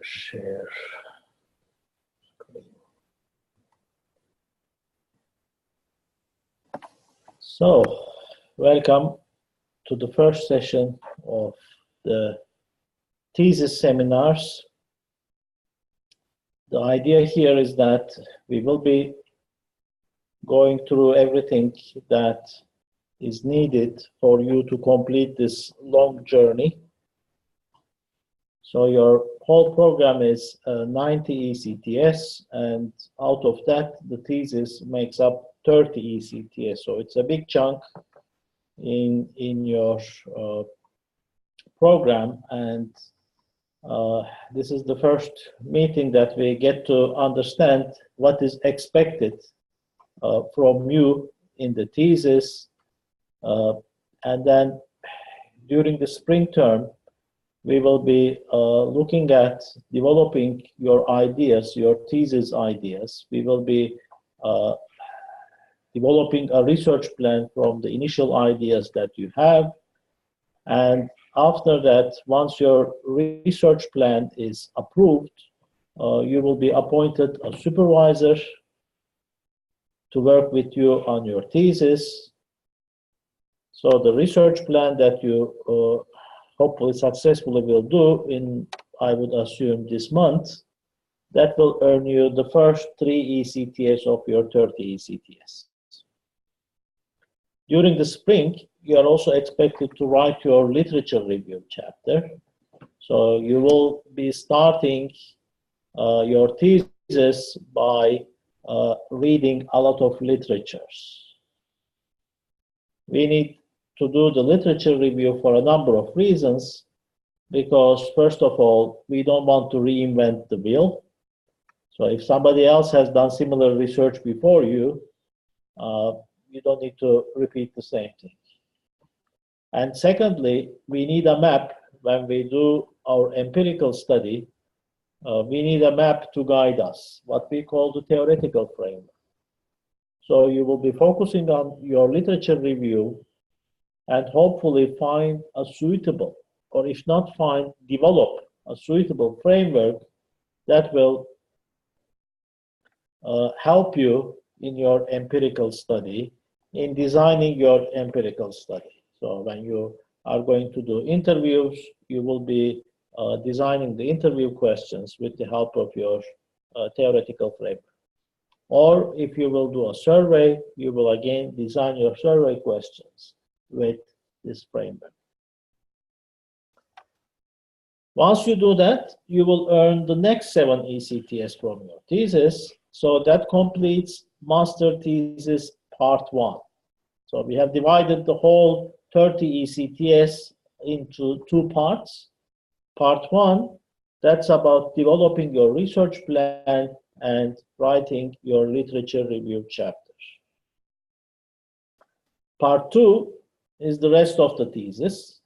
share screen. So, welcome to the first session of the thesis seminars. The idea here is that we will be going through everything that is needed for you to complete this long journey. So your whole program is 90 ECTS, and out of that, the thesis makes up 30 ECTS. So it's a big chunk in your program, and this is the first meeting that we get to understand what is expected from you in the thesis, and then during the spring term, we will be looking at developing your ideas, your thesis ideas. We will be developing a research plan from the initial ideas that you have. And after that, once your research plan is approved, you will be appointed a supervisor to work with you on your thesis. So the research plan that you hopefully successfully will do in, I would assume, this month, that will earn you the first 3 ECTS of your 30 ECTS. During the spring, you are also expected to write your literature review chapter. So you will be starting your thesis by reading a lot of literatures. We need to do the literature review for a number of reasons, because first of all, we don't want to reinvent the wheel. So if somebody else has done similar research before you, you don't need to repeat the same thing. And secondly, we need a map when we do our empirical study. We need a map to guide us, what we call the theoretical framework. So you will be focusing on your literature review and hopefully find a suitable, or if not find, develop a suitable framework that will help you in your empirical study, in designing your empirical study. So when you are going to do interviews, you will be designing the interview questions with the help of your theoretical framework. Or if you will do a survey, you will again design your survey questions with this framework. Once you do that, you will earn the next 7 ECTS from your thesis. So that completes master thesis part 1. So we have divided the whole 30 ECTS into 2 parts. Part 1, that's about developing your research plan and writing your literature review chapters. Part 2 is the rest of the thesis.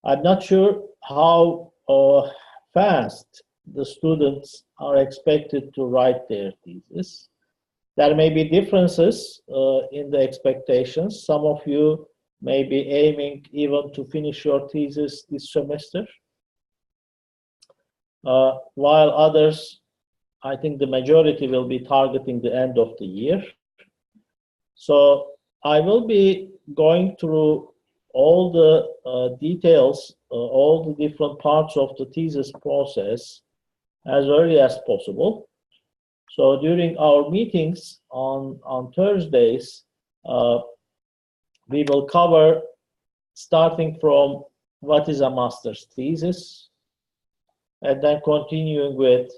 I'm not sure how fast the students are expected to write their thesis. There may be differences in the expectations. Some of you may be aiming even to finish your thesis this semester, while others, I think the majority, will be targeting the end of the year. So I will be going through all the details, all the different parts of the thesis process as early as possible. So during our meetings on Thursdays, we will cover, starting from what is a master's thesis, and then continuing with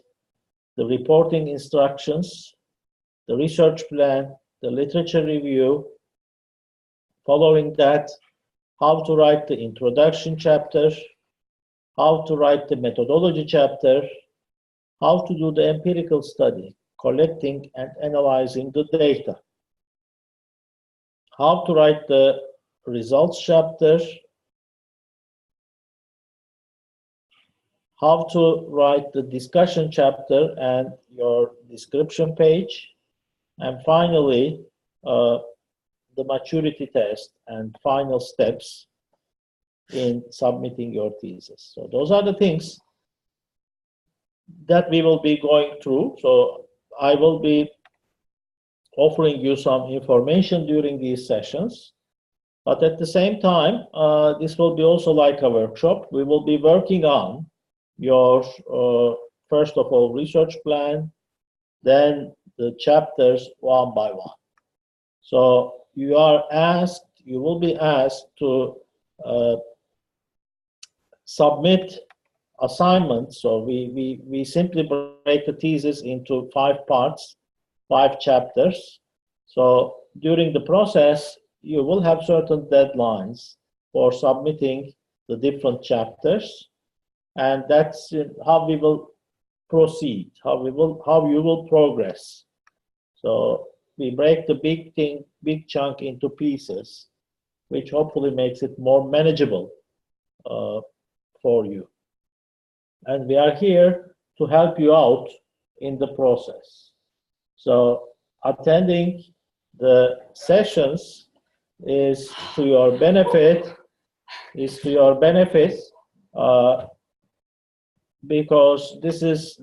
the reporting instructions, the research plan, the literature review. Following that, how to write the introduction chapter, how to write the methodology chapter, how to do the empirical study, collecting and analyzing the data, how to write the results chapter, how to write the discussion chapter and your description page, and finally, the maturity test and final steps in submitting your thesis. So those are the things that we will be going through. So I will be offering you some information during these sessions. But at the same time, this will be also like a workshop. We will be working on your, first of all, research plan, then the chapters one by one. So you will be asked to submit assignments. So we simply break the thesis into 5 parts, 5 chapters. So during the process, you will have certain deadlines for submitting the different chapters, and that's how we will proceed, how you will progress. So we break the big chunk into pieces, which hopefully makes it more manageable for you. And we are here to help you out in the process. So attending the sessions is to your benefit, because this is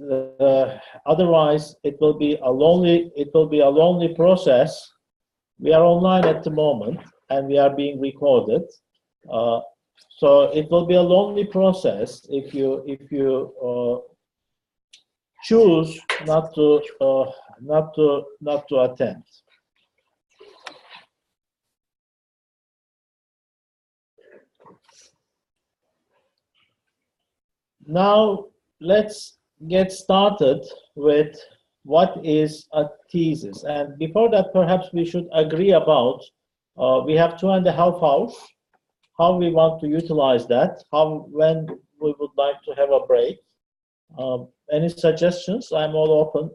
otherwise it will be a lonely process. We are online at the moment and we are being recorded, so it will be a lonely process if you choose not to attend. Now, let's get started with what is a thesis. And before that, perhaps we should agree about, we have 2.5 hours, how we want to utilize that, when we would like to have a break. Any suggestions? I'm all open.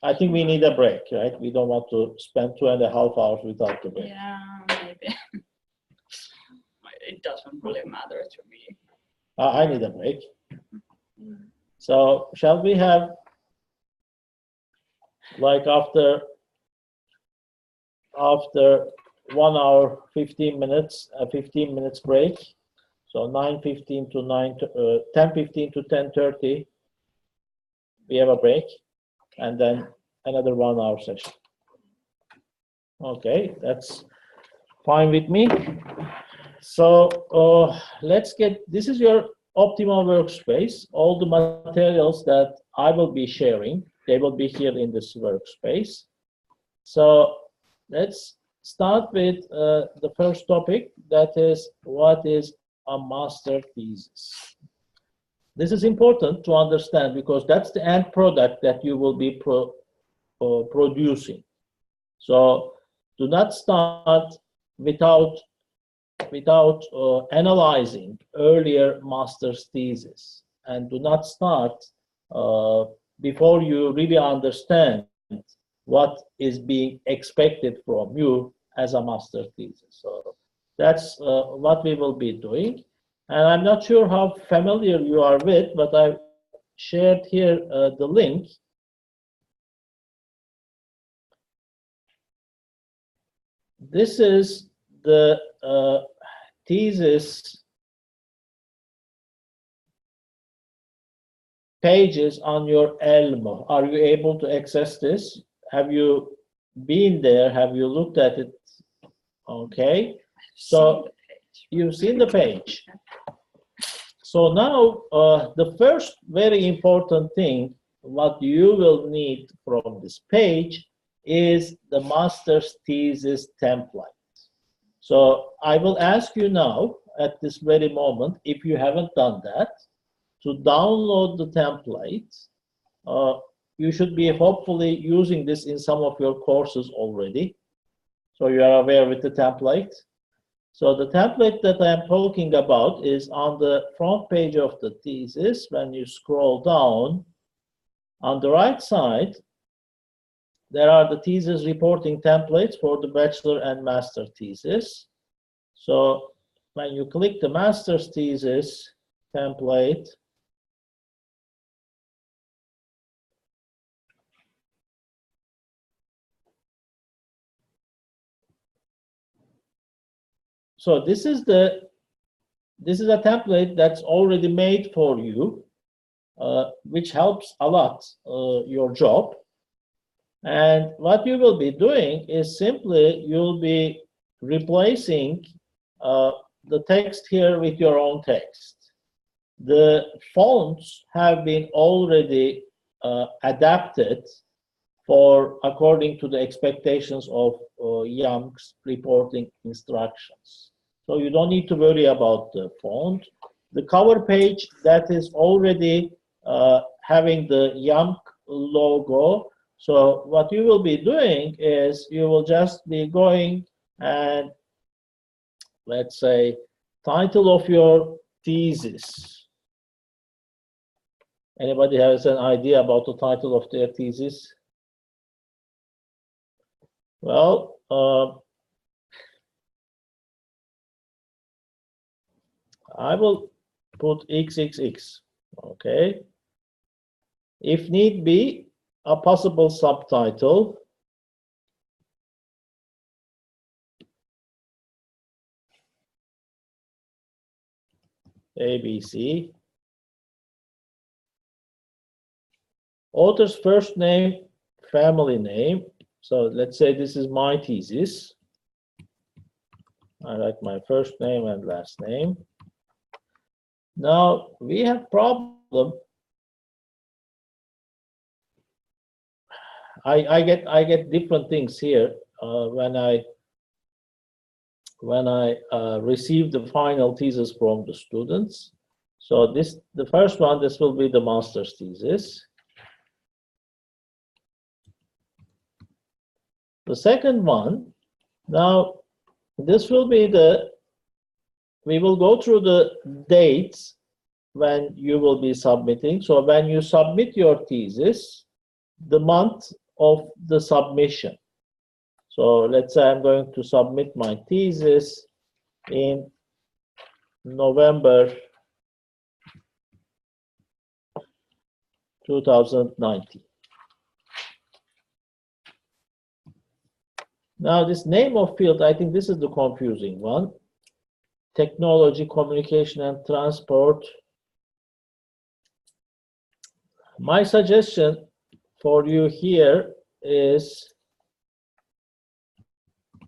I think we need a break, right? We don't want to spend 2.5 hours without the break. Yeah, maybe. It doesn't really matter to me. I need a break. So shall we have, like, after 1 hour, 15 minutes, a 15 minutes break? So 9:15 to 10:15 to 10:30, we have a break, and then another 1 hour session. Okay, that's fine with me. So let's get, this is your optimal workspace. All the materials that I will be sharing, they will be here in this workspace. So let's start with the first topic, that is, what is a master thesis? This is important to understand because that's the end product that you will be producing. So do not start without analyzing earlier master's thesis, and do not start before you really understand what is being expected from you as a master's thesis. So that's what we will be doing. And I'm not sure how familiar you are with, but I've shared here the link. This is the thesis pages on your Elmo. Are you able to access this? Have you been there? Have you looked at it? Okay. So you've seen the page. So now the first very important thing what you will need from this page is the master's thesis template. So I will ask you now at this very moment, if you haven't done that, to download the template. You should be hopefully using this in some of your courses already. So you are aware with the template. So the template that I am talking about is on the front page of the thesis. When you scroll down, on the right side, there are the thesis reporting templates for the bachelor and master thesis. So when you click the master's thesis template, so this is a template that's already made for you. which helps a lot your job. And what you will be doing is simply you'll be replacing the text here with your own text. The fonts have been already adapted according to the expectations of YAML's reporting instructions. So you don't need to worry about the font. The cover page that is already having the YAML logo. So what you will be doing is you will just be going and, let's say, title of your thesis. Anybody has an idea about the title of their thesis? Well, I will put XXX, okay? If need be, a possible subtitle. ABC. Author's first name, family name. So let's say this is my thesis. I write my first name and last name. Now we have problem. I get different things here when I receive the final thesis from the students. So the first one, this will be the master's thesis. The second one, now this will be we will go through the dates when you will be submitting. So when you submit your thesis, the month of the submission. So let's say I'm going to submit my thesis in November 2019. Now this name of field, I think this is the confusing one. Technology, communication, and transport. My suggestion for you here is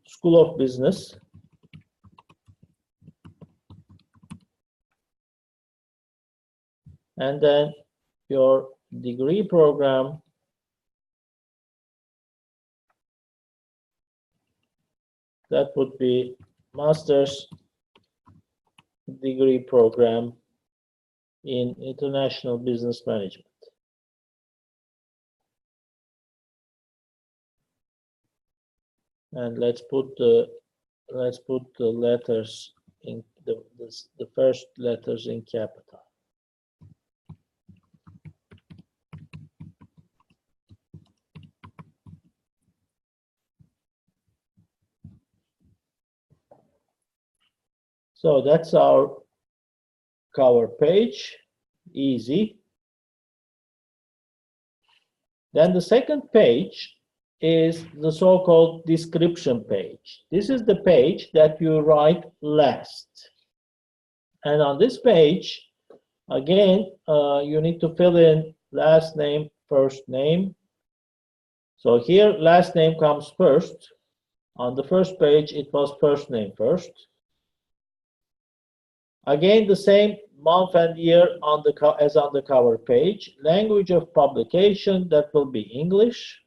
School of Business. And then your degree program, that would be master's degree program in international business management. And let's put the letters in the first letters in capital. So that's our cover page, easy. Then the second page is the so-called description page. This is the page that you write last. And on this page, again, you need to fill in last name, first name. So here, last name comes first. On the first page, it was first name first. Again, the same month and year as on the cover page. Language of publication, that will be English.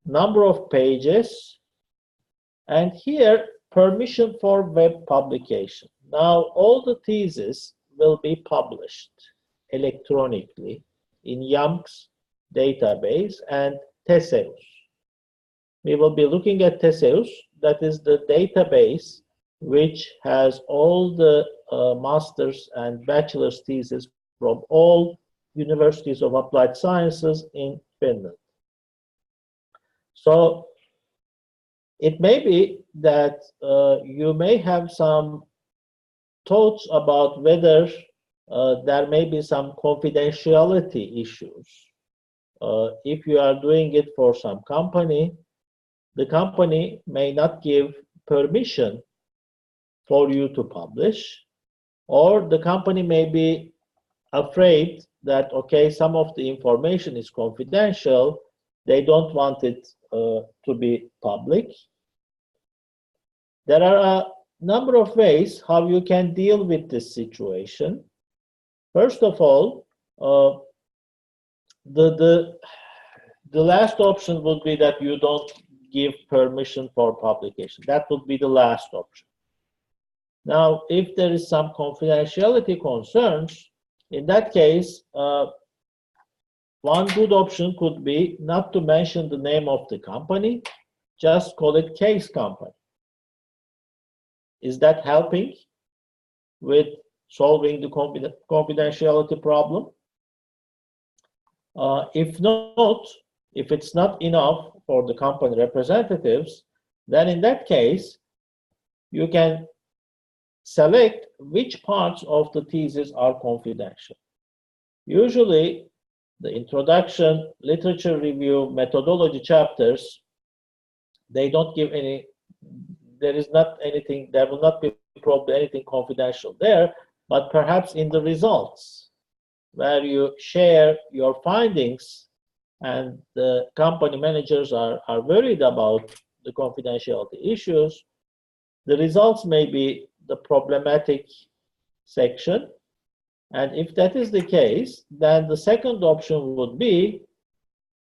Number of pages. And here, permission for web publication. Now, all the theses will be published electronically in YAML's database and Thesis. We will be looking at Thesis, that is the database which has all the master's and bachelor's theses from all universities of applied sciences in Finland. So it may be that you may have some thoughts about whether there may be some confidentiality issues. If you are doing it for some company, the company may not give permission for you to publish, or the company may be afraid that, okay, some of the information is confidential, they don't want it to be public. There are a number of ways how you can deal with this situation. First of all, the last option would be that you don't give permission for publication. That would be the last option. Now, if there is some confidentiality concerns, in that case, one good option could be not to mention the name of the company, just call it case company. Is that helping with solving the confidentiality problem? If not, if it's not enough for the company representatives, then in that case, you can select which parts of the thesis are confidential. Usually, the introduction, literature review, methodology chapters, they don't give any, there is not anything, there will not be probably anything confidential there, but perhaps in the results, where you share your findings and the company managers are worried about the confidentiality issues, the results may be the problematic section. And if that is the case, then the second option would be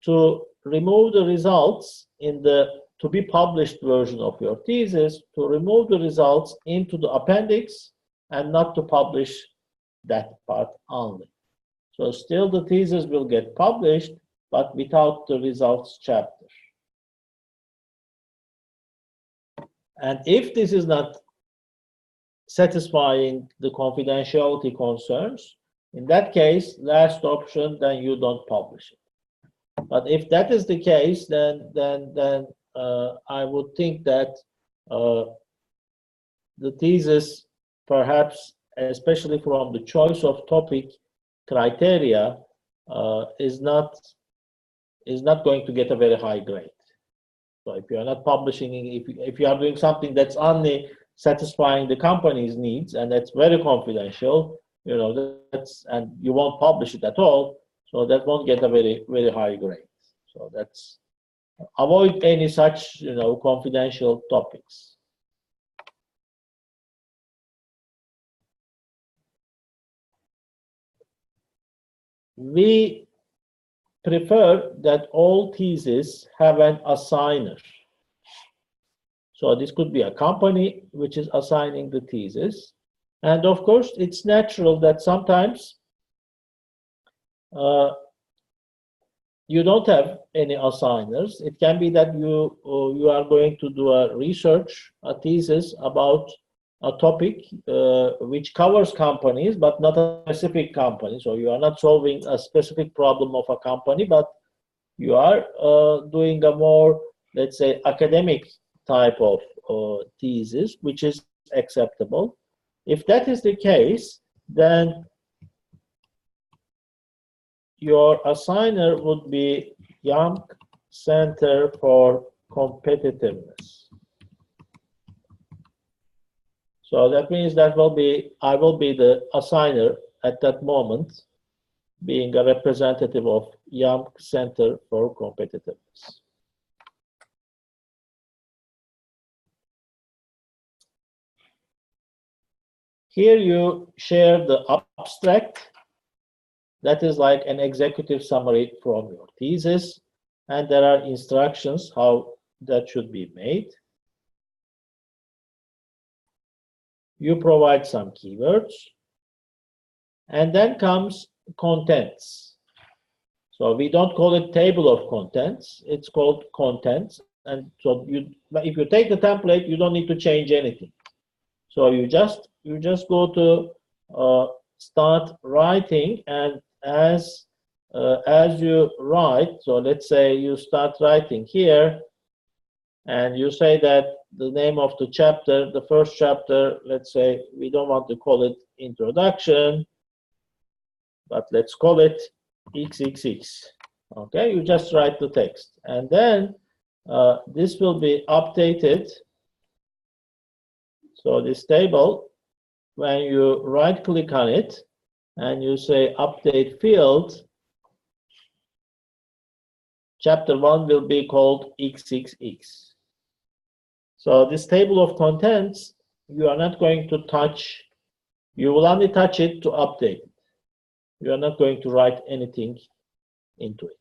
to remove the results in the to be published version of your thesis, to remove the results into the appendix and not to publish that part only. So still the thesis will get published, but without the results chapter. And if this is not satisfying the confidentiality concerns, in that case, last option, then you don't publish it. But if that is the case, then I would think that the thesis, perhaps, especially from the choice of topic criteria, is not going to get a very high grade. So if you are not publishing, if you are doing something that's only satisfying the company's needs and that's very confidential, you know, and you won't publish it at all, so that won't get a very high grade. So that's, avoid any such, you know, confidential topics. We prefer that all theses have an assigner. So this could be a company which is assigning the thesis. And of course, it's natural that sometimes you don't have any assigners. It can be that you are going to do a thesis about a topic which covers companies, but not a specific company. So you are not solving a specific problem of a company, but you are doing a more, let's say, academic type of thesis, which is acceptable. If that is the case, then your assigner would be Young Center for Competitiveness. So that means that I will be the assigner at that moment, being a representative of Young Center for Competitiveness. Here you share the abstract. That is like an executive summary from your thesis, and there are instructions how that should be made. You provide some keywords, and then comes contents. So we don't call it table of contents, it's called contents. And so if you take the template, you don't need to change anything. So you just go to start writing, and as you write, so let's say you start writing here, and you say that the name of the chapter, the first chapter, let's say we don't want to call it introduction, but let's call it XXX. Okay, you just write the text, and then this will be updated. So this table, when you right-click on it, and you say update field, chapter 1 will be called XXX. So this table of contents, you are not going to touch. You will only touch it to update it. You are not going to write anything into it.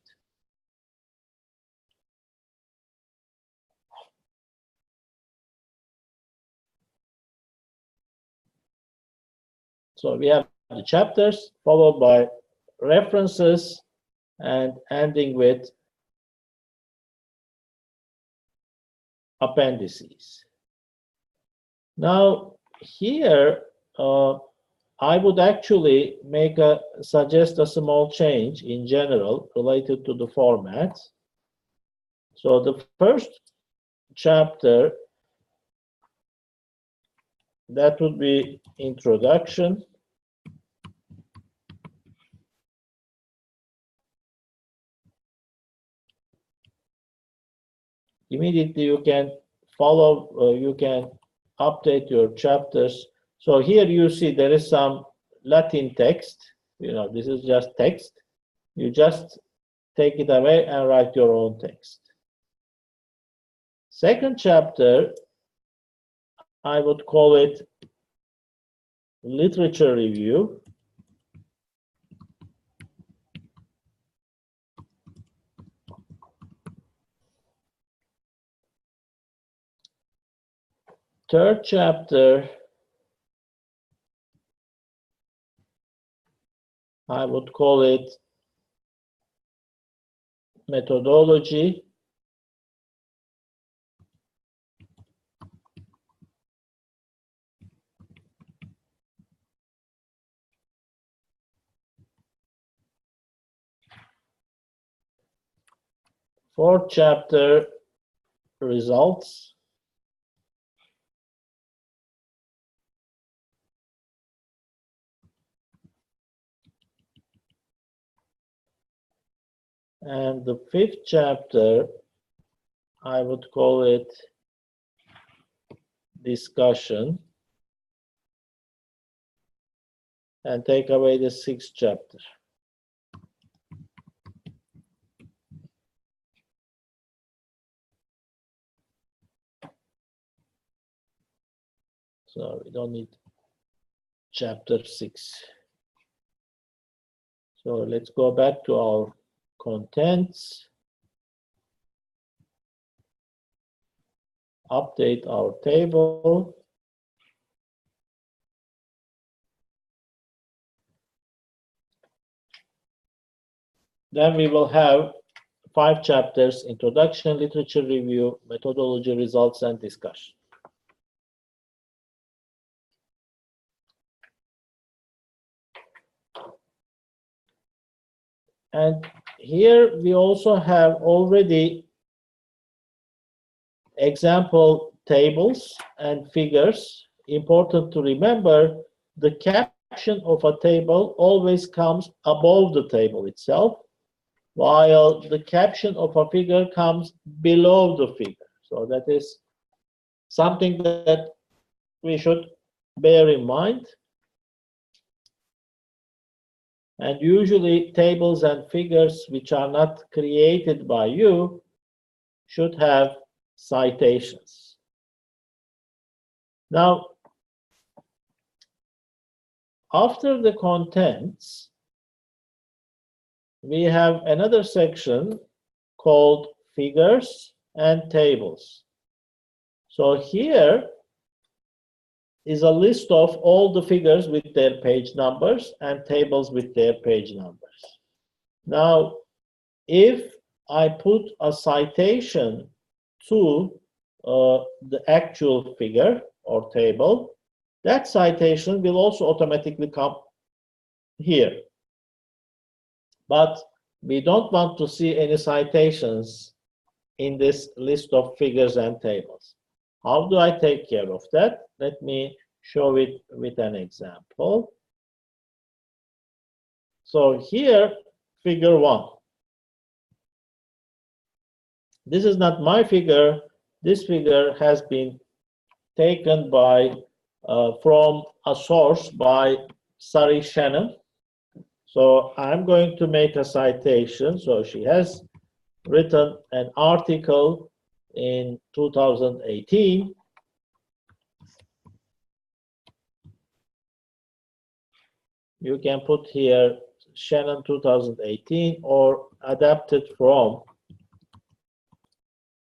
So we have the chapters followed by references and ending with appendices. Now here I would actually suggest a small change in general related to the format. So the first chapter, that would be introduction. Immediately you can follow, you can update your chapters. So here you see there is some Latin text. This is just text. You just take it away and write your own text. Second chapter, I would call it literature review. Third chapter, I would call it methodology. Fourth chapter, results. And the fifth chapter, I would call it discussion, and take away the sixth chapter. So we don't need chapter 6. So let's go back to our contents. Update our table. Then we will have 5 chapters: introduction, literature review, methodology, results, and discussion. And here we also have already example tables and figures. Important to remember, the caption of a table always comes above the table itself, while the caption of a figure comes below the figure. So that is something that we should bear in mind. And usually tables and figures which are not created by you should have citations. Now, after the contents, we have another section called figures and tables. So here is a list of all the figures with their page numbers and tables with their page numbers. Now, if I put a citation to the actual figure or table, that citation will also automatically come here. But we don't want to see any citations in this list of figures and tables. How do I take care of that? Let me show it with an example. So here, figure 1. This is not my figure. This figure has been taken by from a source by Sari Shannon. So I'm going to make a citation. So she has written an article in 2018. You can put here Shannon 2018 or adapted from.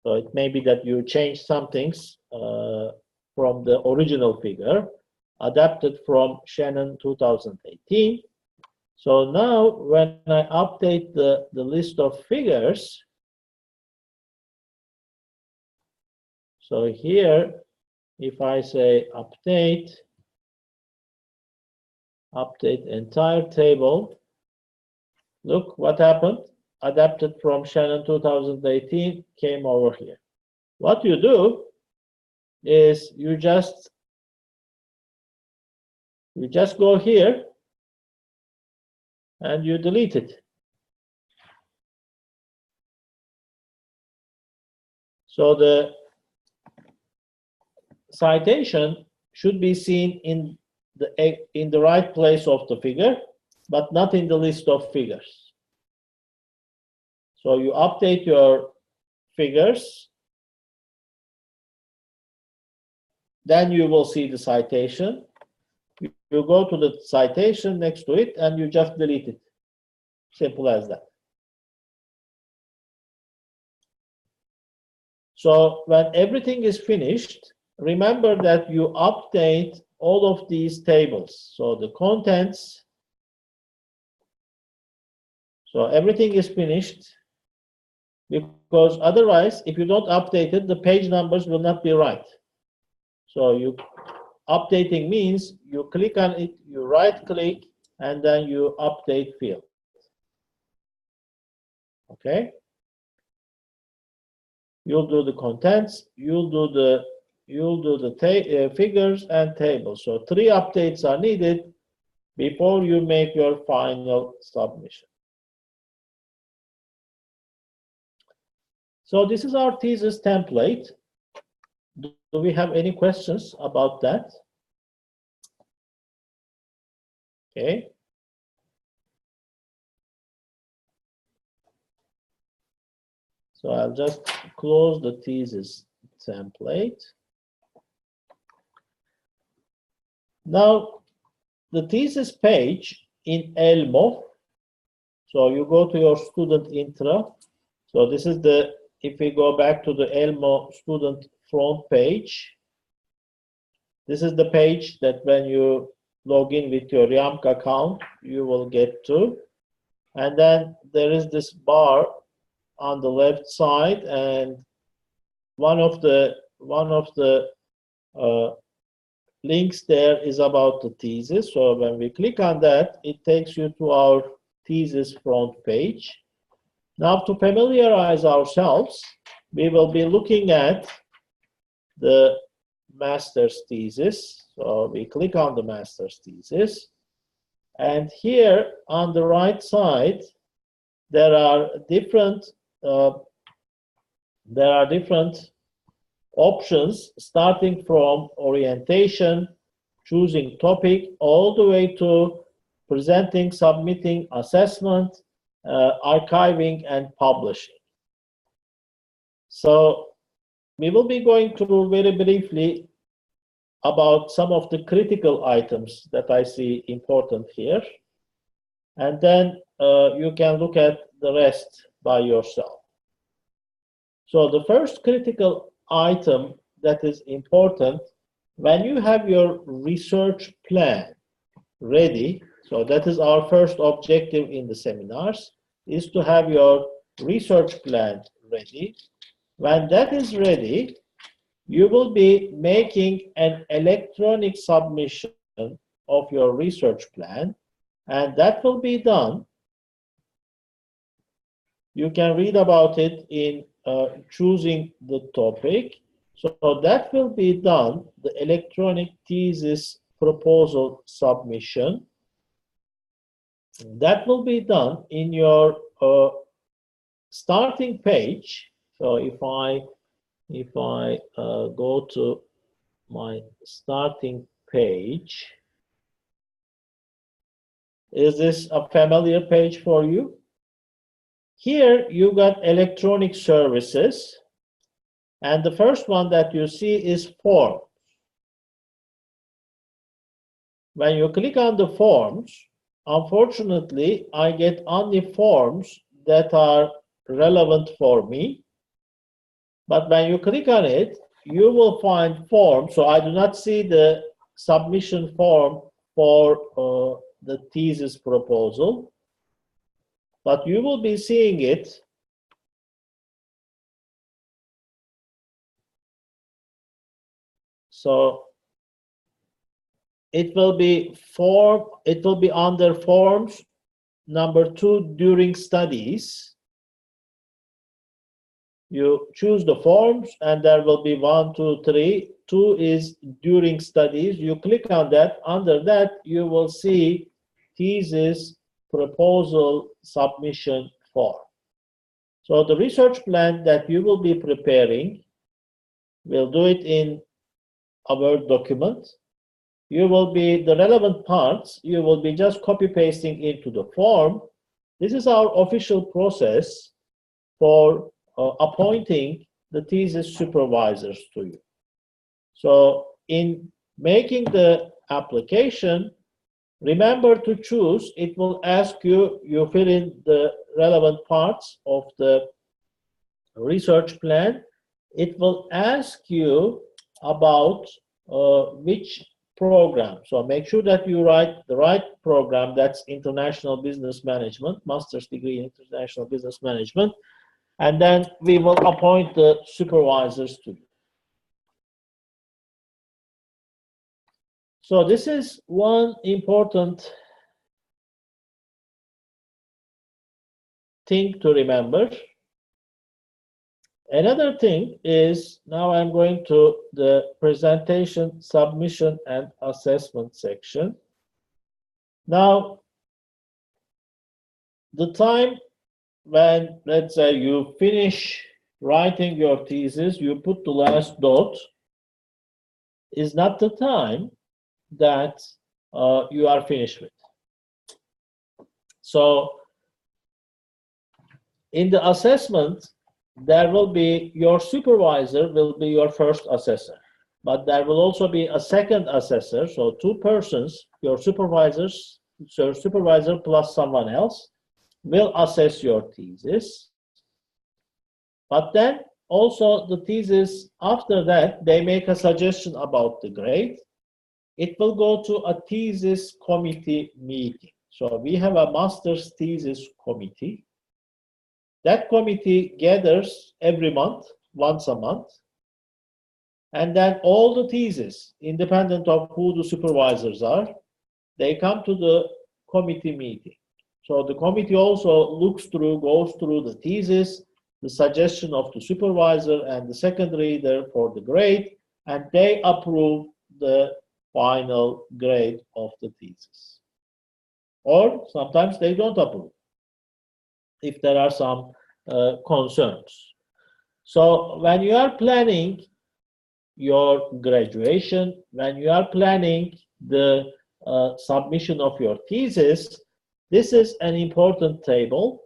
So it may be that you change some things from the original figure, adapted from Shannon 2018. So now when I update the list of figures, so here, if I say update entire table, look what happened. Adapted from Shannon 2018 came over here. What you do is you just go here and you delete it. So the citation should be seen in the right place of the figure, but not in the list of figures. So you update your figures, then you will see the citation. You go to the citation next to it and you just delete it. Simple as that. So when everything is finished, remember that you update all of these tables. So the contents, so everything is finished, because otherwise, if you don't update it, the page numbers will not be right. So updating means you click on it, you right click, and then you update field. Okay? You'll do the contents, you'll do the figures and tables. So 3 updates are needed before you make your final submission. So this is our thesis template. Do we have any questions about that? Okay. So I'll just close the thesis template. Now, the thesis page in Elmo, so you go to your student intro. So this is if we go back to the Elmo student front page, this is the page that when you log in with your YAMK account, you will get to. And then there is this bar on the left side, and one of the links there is about the thesis. So when we click on that, it takes you to our thesis front page. Now, to familiarize ourselves, we will be looking at the master's thesis. So we click on the master's thesis, and here on the right side, there are different options, starting from orientation, choosing topic, all the way to presenting, submitting, assessment, archiving, and publishing. So we will be going through very briefly about some of the critical items that I see important here. And then you can look at the rest by yourself. So the first critical item that is important, when you have your research plan ready, so that is our first objective in the seminars, is to have your research plan ready. When that is ready, you will be making an electronic submission of your research plan, and that will be done. You can read about it in choosing the topic. So that will be done, the electronic thesis proposal submission. That will be done in your starting page. So if I go to my starting page, Is this a familiar page for you? Here you got electronic services, and the first one that you see is form. When you click on the forms, unfortunately, I get only forms that are relevant for me. But when you click on it, you will find forms. So I do not see the submission form for the thesis proposal, but you will be seeing it. So it will be under forms number 2 during studies. You choose the forms and there will be 1, 2, 3. 2 is during studies. You click on that. Under that, you will see thesis proposal submission form. So the research plan that you will be preparing, we'll do it in a Word document. You will be, the relevant parts, you will be just copy pasting into the form. This is our official process for appointing the thesis supervisors to you. So in making the application, remember to choose, it will ask you, you fill in the relevant parts of the research plan. It will ask you about which program. So make sure that you write the right program. That's International Business Management, Master's degree in International Business Management. And then we will appoint the supervisors to you. So this is one important thing to remember. Another thing is, now I'm going to the presentation, submission, and assessment section. Now, the time when, let's say, you finish writing your thesis, you put the last dot, is not the time that you are finished with. So, in the assessment, there will be, your supervisor will be your first assessor, but there will also be a second assessor. So 2 persons, your supervisor plus someone else, will assess your thesis. But then also the thesis, after that, they make a suggestion about the grade. It will go to a thesis committee meeting. So we have a master's thesis committee. That committee gathers every month, once a month, and then all the theses, independent of who the supervisors are, they come to the committee meeting. So the committee also goes through the thesis, the suggestion of the supervisor and the second reader for the grade, and they approve the final grade of the thesis. Or sometimes they don't approve if there are some concerns. So when you are planning your graduation, when you are planning the submission of your thesis, this is an important table.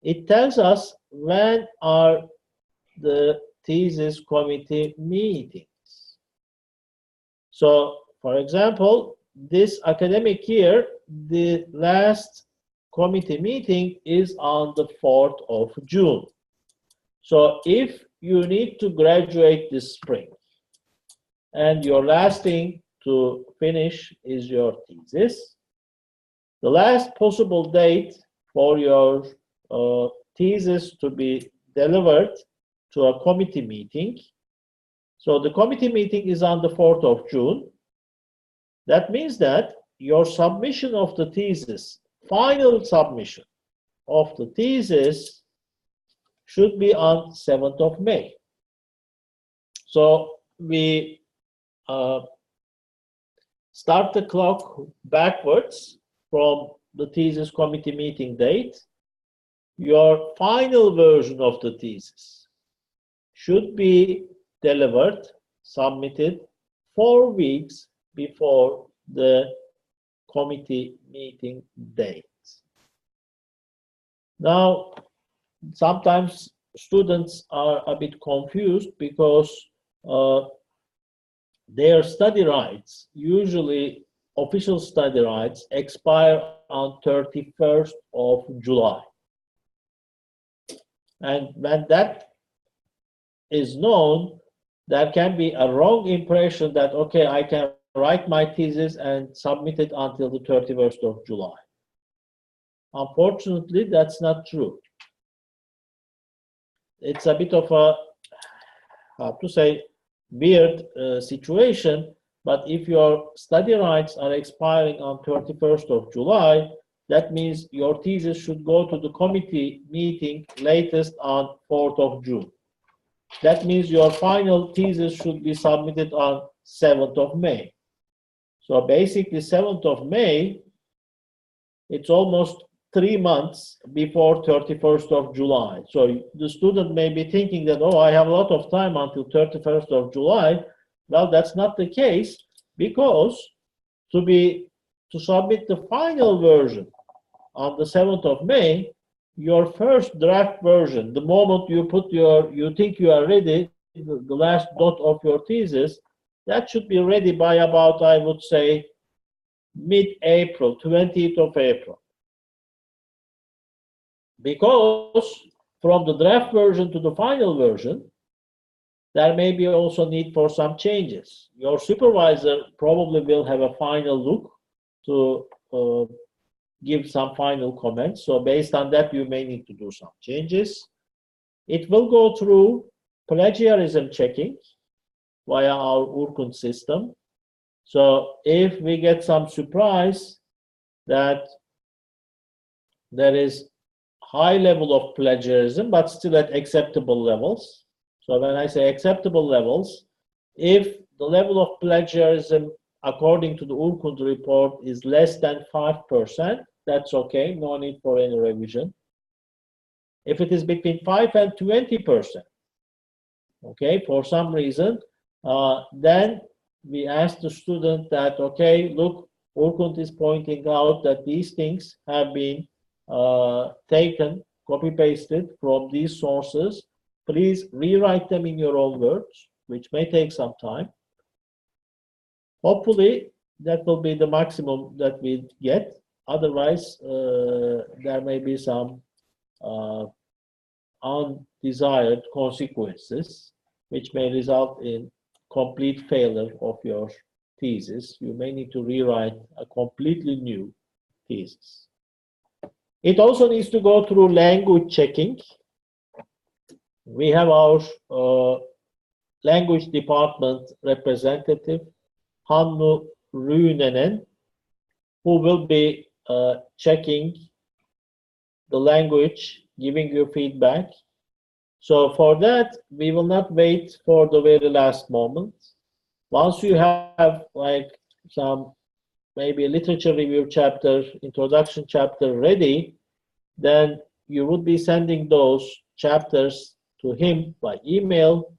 It tells us when are the thesis committee meetings. So, for example, this academic year, the last committee meeting is on the 4th of June. So if you need to graduate this spring and your last thing to finish is your thesis, the last possible date for your thesis to be delivered to a committee meeting. So the committee meeting is on the 4th of June. That means that your submission of the thesis, final submission of the thesis, should be on 7th of May. So we start the clock backwards from the thesis committee meeting date. Your final version of the thesis should be delivered, submitted 4 weeks before the committee meeting date. Now, sometimes students are a bit confused because their study rights, usually official study rights, expire on 31st of July. And when that is known, there can be a wrong impression that, okay, I can write my thesis and submit it until the 31st of July. Unfortunately, that's not true. It's a bit of a, how to say, weird situation, but if your study rights are expiring on 31st of July, that means your thesis should go to the committee meeting latest on 4th of June. That means your final thesis should be submitted on 7th of May. So basically 7th of May, it's almost 3 months before 31st of July. So the student may be thinking that, oh, I have a lot of time until 31st of July. Well, that's not the case, because to submit the final version on the 7th of May, your first draft version, the moment you think you are ready, the last dot of your thesis, that should be ready by about, I would say, mid-April, 20th of April. Because from the draft version to the final version, there may be also need for some changes. Your supervisor probably will have a final look to give some final comments. So based on that, you may need to do some changes. It will go through plagiarism checking via our Urkund system. So if we get some surprise that there is high level of plagiarism, but still at acceptable levels. So when I say acceptable levels, if the level of plagiarism according to the Urkund report is less than 5%, that's okay, no need for any revision. If it is between 5 and 20%, okay, for some reason, then we ask the student that, okay, look, Urkund is pointing out that these things have been taken, copy-pasted from these sources. Please rewrite them in your own words, which may take some time. Hopefully, that will be the maximum that we get. Otherwise, there may be some undesired consequences, which may result in complete failure of your thesis. You may need to rewrite a completely new thesis. It also needs to go through language checking. We have our language department representative, Hannu Ryynänen, who will be checking the language, giving you feedback. So for that, we will not wait for the very last moment. Once you have like some maybe a literature review chapter, introduction chapter ready, then you would be sending those chapters to him by email.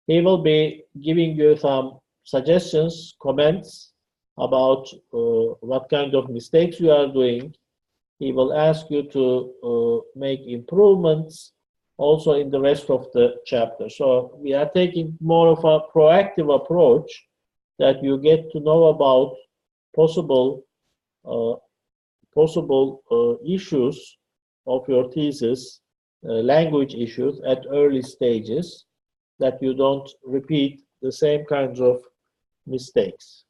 He will be giving you some suggestions, comments about what kind of mistakes you are doing. He will ask you to make improvements also in the rest of the chapter. So we are taking more of a proactive approach that you get to know about possible issues of your thesis, language issues at early stages, that you don't repeat the same kinds of mistakes.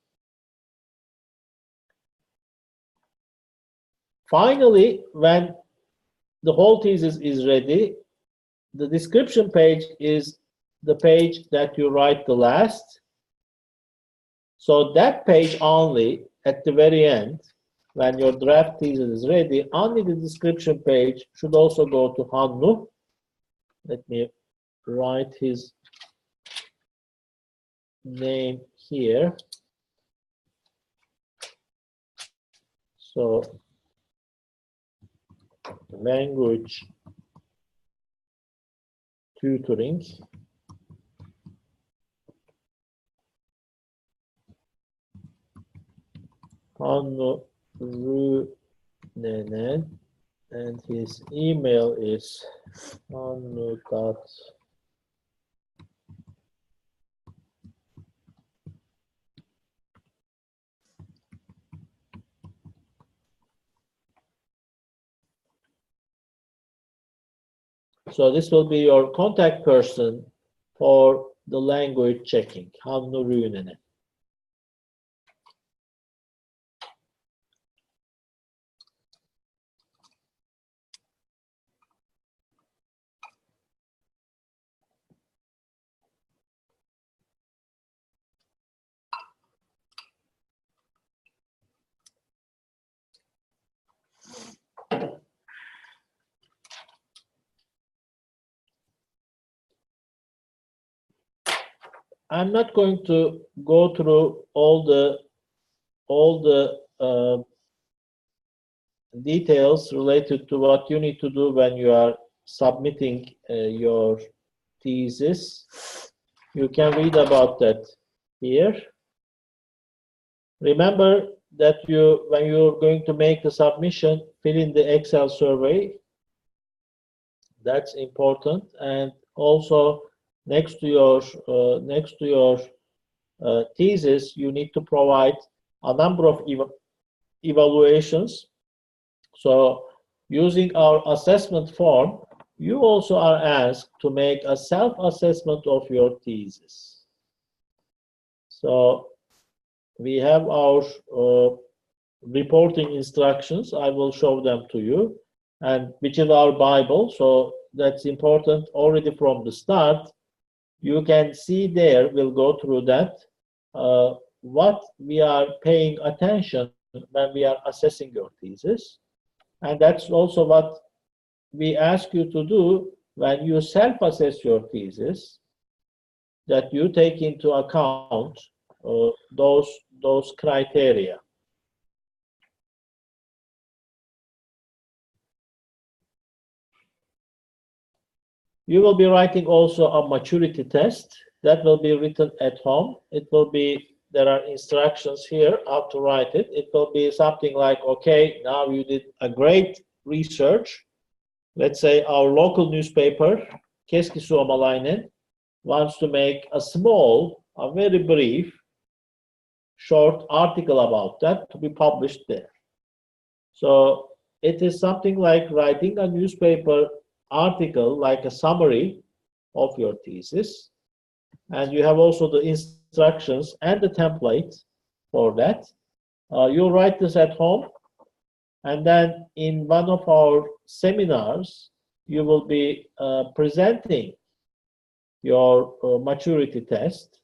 Finally, when the whole thesis is ready, the description page is the page that you write the last. So that page only, at the very end, when your draft thesis is ready, only the description page should also go to Hannu. Let me write his name here. So, language tutoring. Hannu Rünenen, and his email is hannu. So this will be your contact person for the language checking. Hannu Rünenen. I'm not going to go through all the details related to what you need to do when you are submitting your thesis. You can read about that here. Remember that when you're going to make the submission, fill in the Excel survey. That's important. And also next to your thesis, you need to provide a number of evaluations. So using our assessment form, you also are asked to make a self-assessment of your thesis. So we have our reporting instructions. I will show them to you, and which is our Bible. So that's important already from the start. You can see there, we'll go through that, what we are paying attention when we are assessing your thesis. And that's also what we ask you to do when you self-assess your thesis, that you take into account those criteria. You will be writing also a maturity test that will be written at home. There are instructions here how to write it. It will be something like, okay, now you did a great research. Let's say our local newspaper, Keski-Suomalainen, wants to make a very brief, short article about that to be published there. So it is something like writing a newspaper article, like a summary of your thesis. And you have also the instructions and the template for that. You'll write this at home, and then in one of our seminars, you will be presenting your maturity test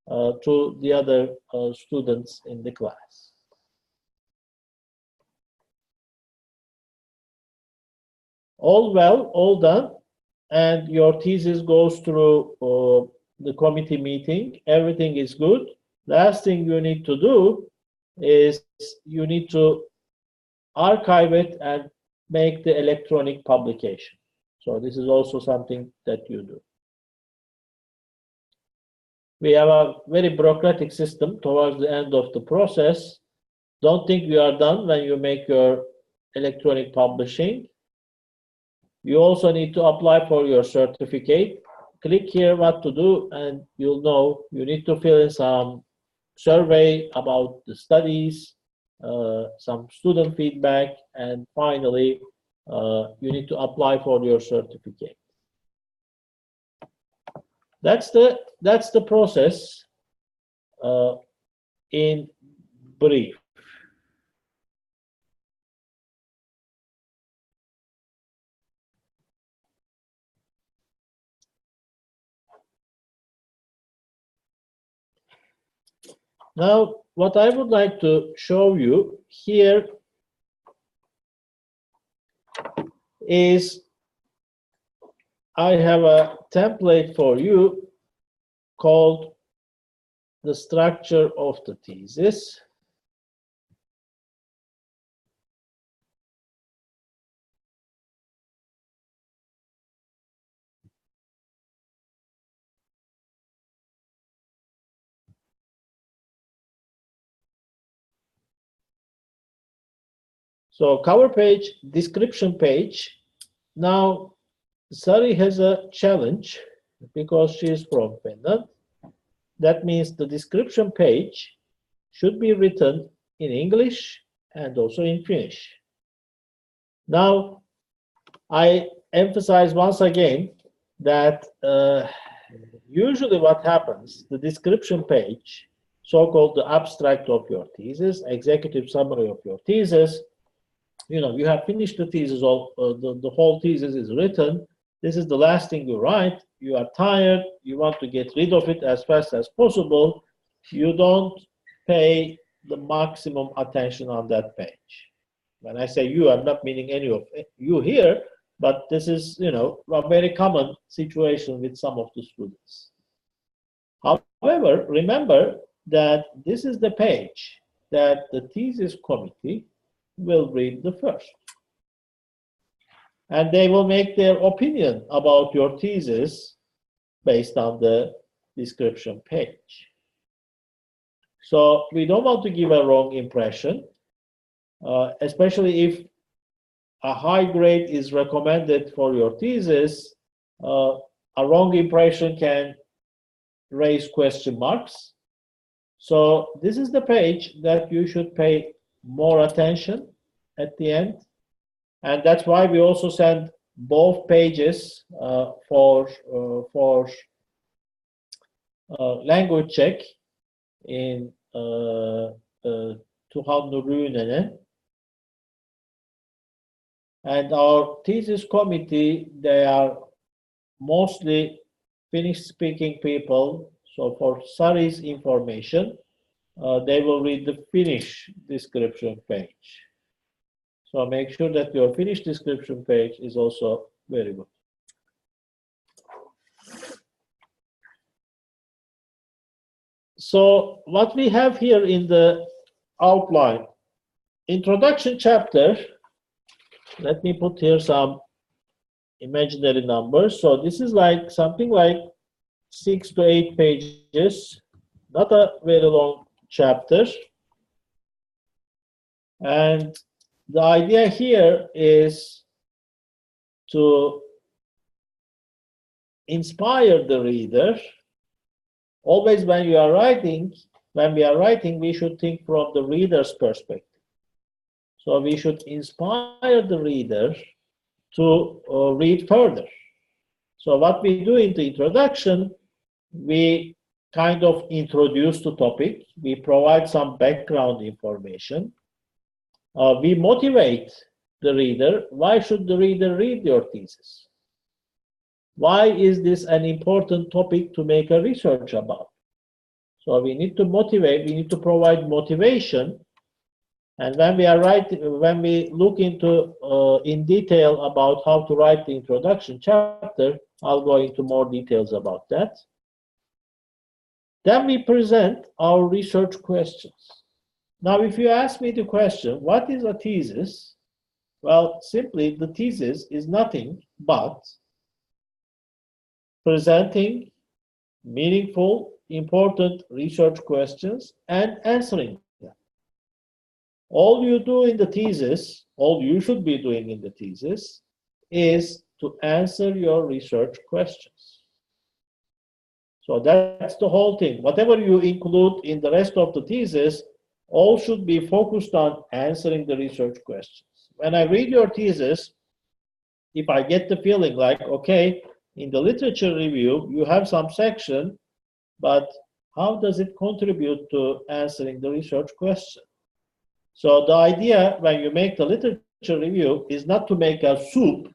to the other students in the class. All well, all done, and your thesis goes through the committee meeting. Everything is good. Last thing you need to do is you need to archive it and make the electronic publication. So this is also something that you do. We have a very bureaucratic system towards the end of the process. Don't think you are done when you make your electronic publishing. You also need to apply for your certificate. Click here what to do, and you'll know you need to fill in some survey about the studies, some student feedback, and finally, you need to apply for your certificate. That's the process in brief. Now, what I would like to show you here is I have a template for you called the structure of the thesis. So cover page, description page. Now, Sari has a challenge because she is from Finland. That means the description page should be written in English and also in Finnish. Now, I emphasize once again that usually what happens, the description page, so-called the abstract of your thesis, executive summary of your thesis, you have finished the thesis, the whole thesis is written. This is the last thing you write. You are tired. You want to get rid of it as fast as possible. You don't pay the maximum attention on that page. When I say you, I'm not meaning any of you here, but this is, a very common situation with some of the students. However, remember that this is the page that the thesis committee will read the first. And they will make their opinion about your thesis based on the description page. So we don't want to give a wrong impression, especially if a high grade is recommended for your thesis. A wrong impression can raise question marks. So this is the page that you should pay more attention at the end. And that's why we also send both pages for language check in Tuhannu Rynenen. And our thesis committee, they are mostly Finnish-speaking people. So for Sari's information, they will read the Finnish description page. So make sure that your Finnish description page is also very good. So what we have here in the outline, introduction chapter, let me put here some imaginary numbers. So this is like something like 6 to 8 pages, not a very long chapter. And the idea here is to inspire the reader. Always when we are writing, we should think from the reader's perspective. So we should inspire the reader to read further. So what we do in the introduction, we kind of introduce the topic. We provide some background information. We motivate the reader. Why should the reader read your thesis? Why is this an important topic to make a research about? So we need to motivate, we need to provide motivation. And when we look into in detail about how to write the introduction chapter, I'll go into more details about that. Then we present our research questions. Now, if you ask me the question, what is a thesis? Well, simply, the thesis is nothing but presenting meaningful, important research questions and answering them. All you do in the thesis, all you should be doing in the thesis, is to answer your research questions. So that's the whole thing. Whatever you include in the rest of the thesis, all should be focused on answering the research questions. When I read your thesis, if I get the feeling like, okay, in the literature review, you have some section, but how does it contribute to answering the research question? So the idea when you make the literature review is not to make a soup,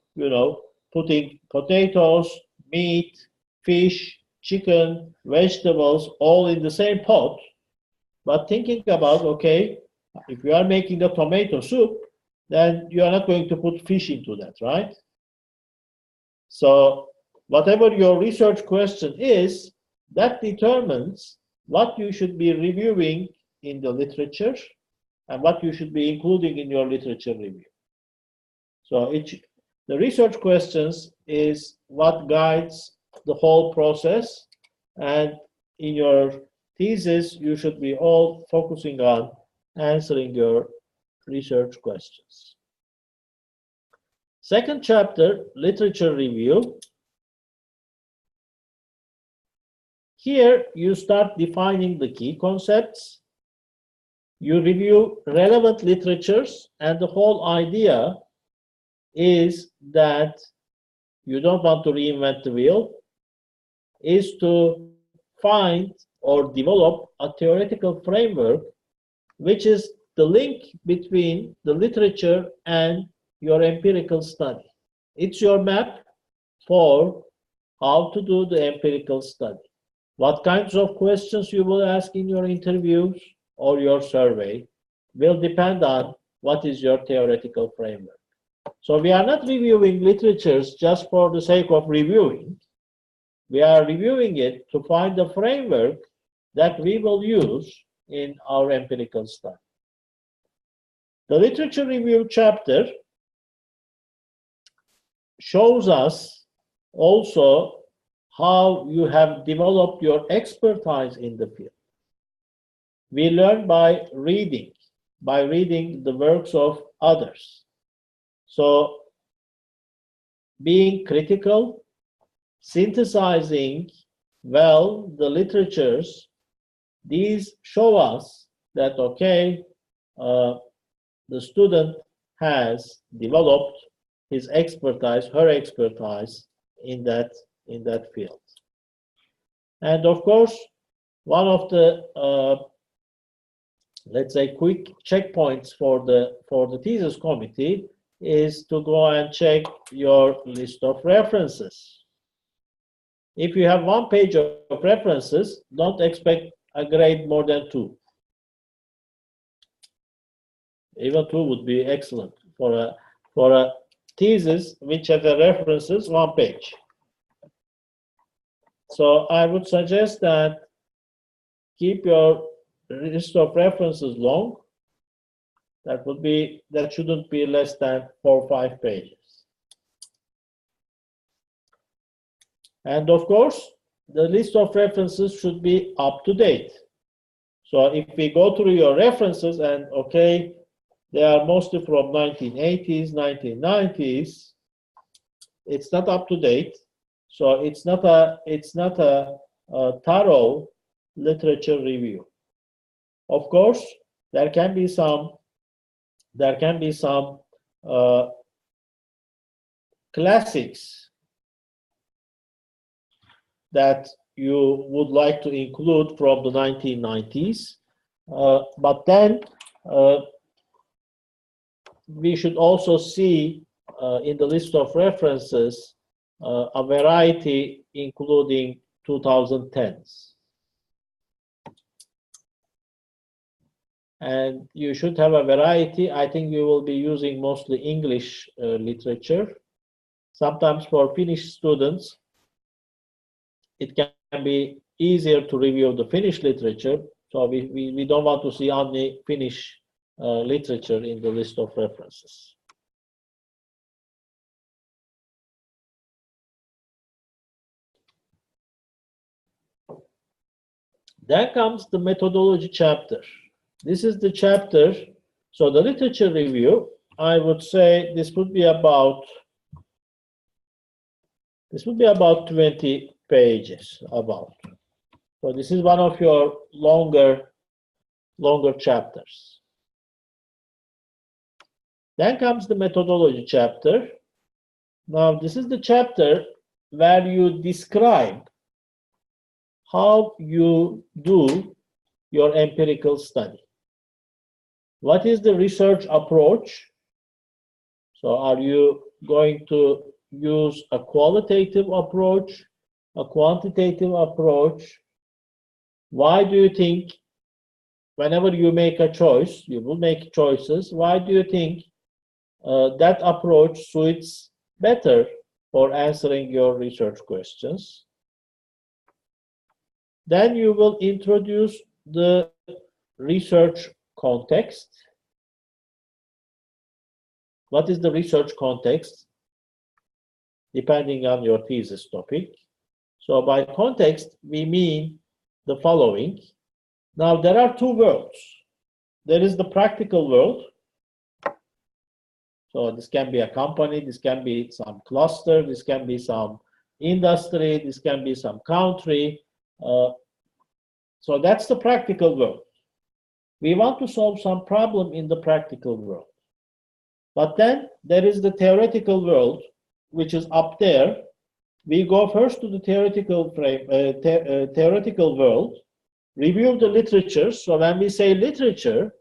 putting potatoes, meat, fish, chicken, vegetables, all in the same pot, but thinking about, okay, if you are making the tomato soup, then you are not going to put fish into that, right? So whatever your research question is, that determines what you should be reviewing in the literature and what you should be including in your literature review. So the research questions is what guides the whole process, and in your thesis, you should be all focusing on answering your research questions. Second chapter, literature review. Here you start defining the key concepts. You review relevant literatures, and the whole idea is that you don't want to reinvent the wheel, is to find or develop a theoretical framework which is the link between the literature and your empirical study. It's your map for how to do the empirical study. What kinds of questions you will ask in your interviews or your survey will depend on what is your theoretical framework. So we are not reviewing literatures just for the sake of reviewing. We are reviewing it to find a framework that we will use in our empirical study. The literature review chapter shows us also how you have developed your expertise in the field. We learn by reading the works of others. So being critical, synthesizing well the literatures, these show us that, okay, the student has developed his expertise, her expertise in that field. And of course, one of the let's say quick checkpoints for the thesis committee is to go and check your list of references. If you have 1 page of references, don't expect a grade more than 2. Even 2 would be excellent for a thesis which has a references 1 page. So I would suggest that keep your list of references long. That shouldn't be less than 4 or 5 pages. And of course, the list of references should be up to date. So if we go through your references and, okay, they are mostly from 1980s, 1990s, it's not up to date. So it's not a thorough literature review. Of course, there can be some classics that you would like to include from the 1990s, but then we should also see in the list of references a variety including 2010s. And you should have a variety. I think you will be using mostly English literature. Sometimes for Finnish students, it can be easier to review the Finnish literature. So we don't want to see only Finnish literature in the list of references. Then comes the methodology chapter. This is the chapter, so the literature review, I would say this would be about 20 pages about. So this is one of your longer chapters. Then comes the methodology chapter. Now this is the chapter where you describe how you do your empirical study. What is the research approach? So are you going to use a qualitative approach, a quantitative approach? Why do you think, whenever you make a choice, you will make choices, why do you think that approach suits better for answering your research questions? Then you will introduce the research context. What is the research context? Depending on your thesis topic. So by context, we mean the following. Now, there are 2 worlds. There is the practical world, So this can be a company, this can be some cluster, this can be some industry, this can be some country. So that's the practical world. We want to solve some problem in the practical world. But then there is the theoretical world, which is up there. We go first to the theoretical theoretical world, review the literature. So when we say literature,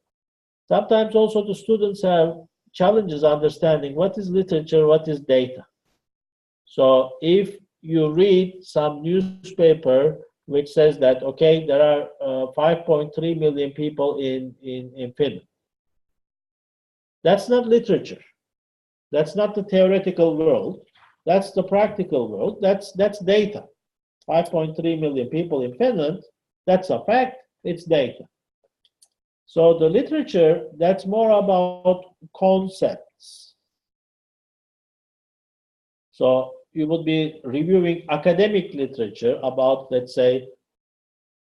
sometimes also the students have challenges understanding what is literature, what is data. So if you read some newspaper which says that, okay, there are 5.3 million people in Finland. That's not literature. That's not the theoretical world. That's the practical world. That's data. 5.3 million people in Finland, that's a fact, it's data. So the literature, that's more about concepts. So you would be reviewing academic literature about, let's say,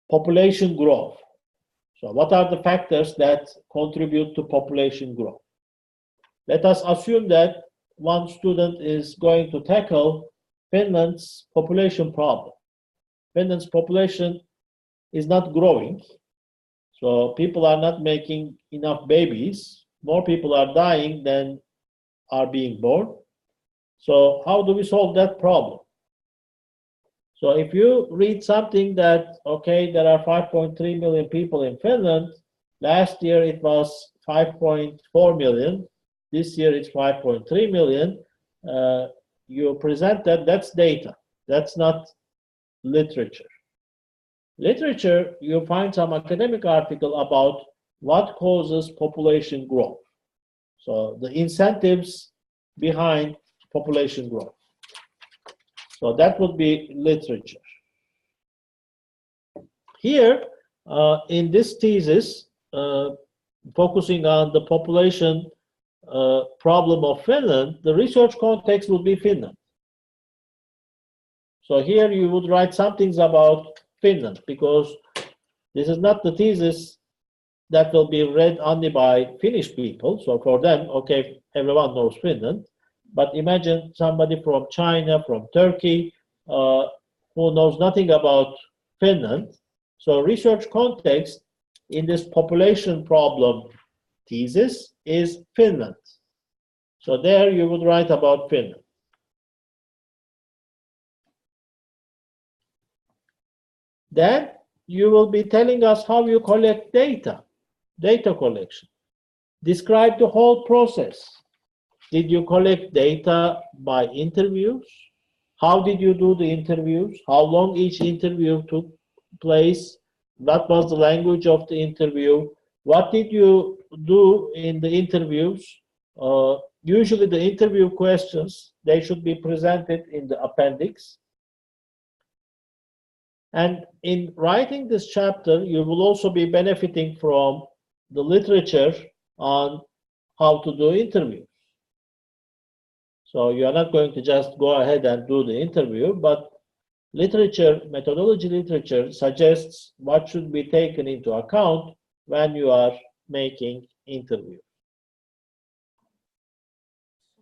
population growth. So what are the factors that contribute to population growth? Let us assume that one student is going to tackle Finland's population problem. Finland's population is not growing, so people are not making enough babies. More people are dying than are being born. So how do we solve that problem? So if you read something that, okay, there are 5.3 million people in Finland, last year it was 5.4 million, this year it's 5.3 million, you present that, that's data, that's not literature. Literature, you find some academic article about what causes population growth. So the incentives behind population growth. So that would be literature. Here, in this thesis, focusing on the population problem of Finland, the research context would be Finland. So here you would write some things about Finland, because this is not the thesis that will be read only by Finnish people. So for them, okay, everyone knows Finland. But imagine somebody from China, from Turkey, who knows nothing about Finland. So research context in this population problem thesis is Finland. So there you would write about Finland. Then you will be telling us how you collect data collection. Describe the whole process. Did you collect data by interviews? How did you do the interviews? How long each interview took place? What was the language of the interview? What did you do in the interviews? Usually the interview questions, they should be presented in the appendix. And in writing this chapter, you will also be benefiting from the literature on how to do interviews. So you are not going to just go ahead and do the interview, but literature, methodology literature suggests what should be taken into account when you are making interviews.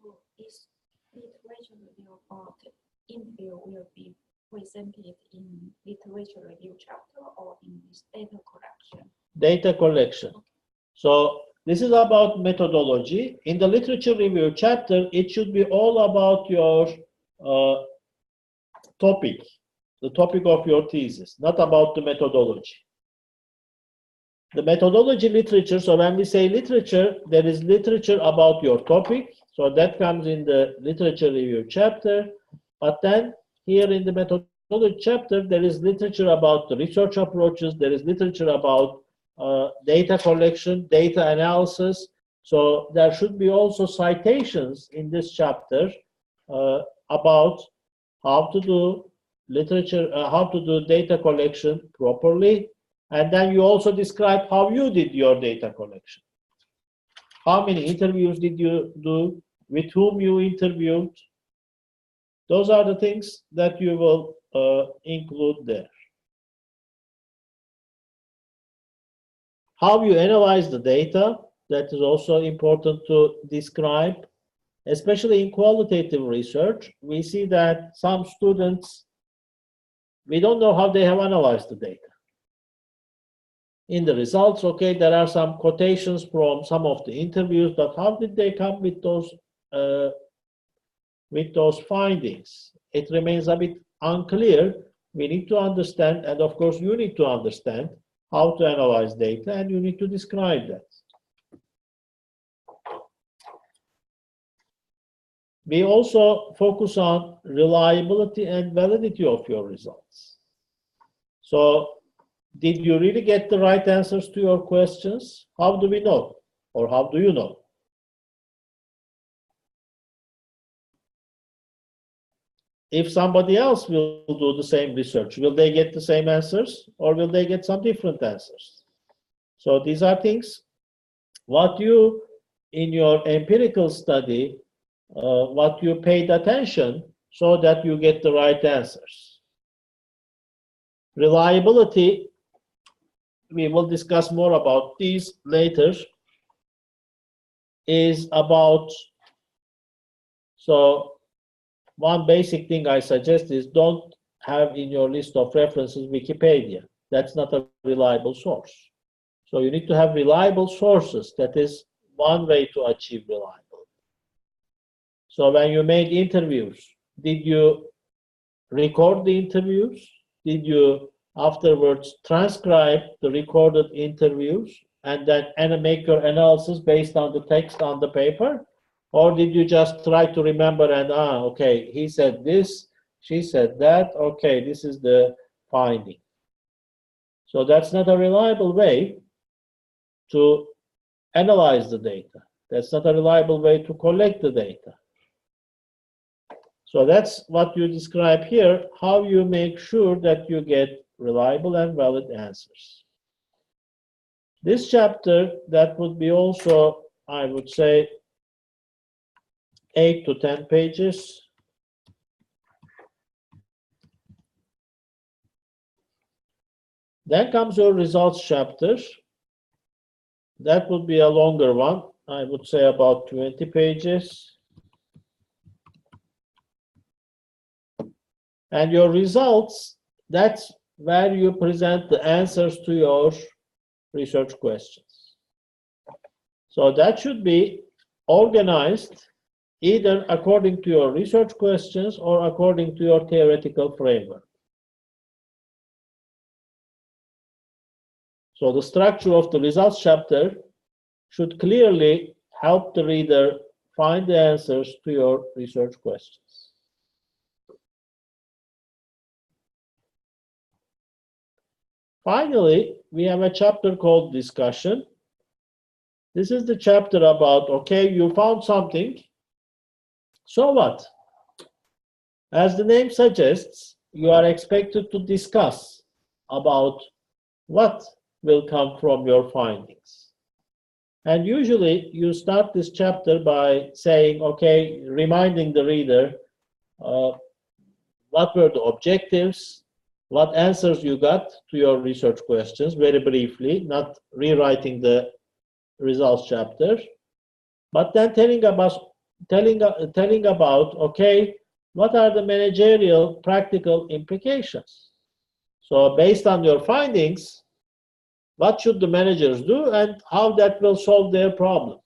So is literature review or the interview will be presented in literature review chapter or in this data collection? Data collection. So this is about methodology. In the literature review chapter, it should be all about your topic, the topic of your thesis, not about the methodology. The methodology literature, so when we say literature, there is literature about your topic, so that comes in the literature review chapter. But then here in the methodology chapter, there is literature about the research approaches, there is literature about data collection, data analysis. So there should be also citations in this chapter about how to do literature, how to do data collection properly. And then you also describe how you did your data collection. How many interviews did you do? With whom you interviewed? Those are the things that you will include there. How you analyze the data, that is also important to describe. especially in qualitative research, we see that some students, we don't know how they have analyzed the data. In the results, okay, there are some quotations from some of the interviews, but how did they come with those findings? It remains a bit unclear. We need to understand, and of course you need to understand how to analyze data, and you need to describe that. We also focus on reliability and validity of your results. So, did you really get the right answers to your questions? How do we know? Or how do you know? If somebody else will do the same research, will they get the same answers or will they get some different answers? So these are things what you, in your empirical study, what you paid attention so that you get the right answers. Reliability, we will discuss more about these later, is about, so one basic thing I suggest is don't have in your list of references Wikipedia. That's not a reliable source. So you need to have reliable sources. That is one way to achieve reliability. So when you made interviews, did you record the interviews? Did you afterwards transcribe the recorded interviews and then make your analysis based on the text on the paper? Or did you just try to remember and, okay, he said this, she said that, okay, this is the finding. So that's not a reliable way to analyze the data. That's not a reliable way to collect the data. So that's what you describe here, how you make sure that you get reliable and valid answers. This chapter, that would be also, I would say, 8 to 10 pages. Then comes your results chapter. That would be a longer one. I would say about 20 pages. And your results, that's where you present the answers to your research questions. So that should be organized either according to your research questions or according to your theoretical framework. So the structure of the results chapter should clearly help the reader find the answers to your research questions. Finally, we have a chapter called discussion. This is the chapter about, okay, you found something, so what? As the name suggests, you are expected to discuss about what will come from your findings. And usually you start this chapter by saying, okay, reminding the reader what were the objectives, what answers you got to your research questions, very briefly, not rewriting the results chapter, but then telling about, okay, what are the managerial practical implications? So based on your findings, what should the managers do and how that will solve their problem?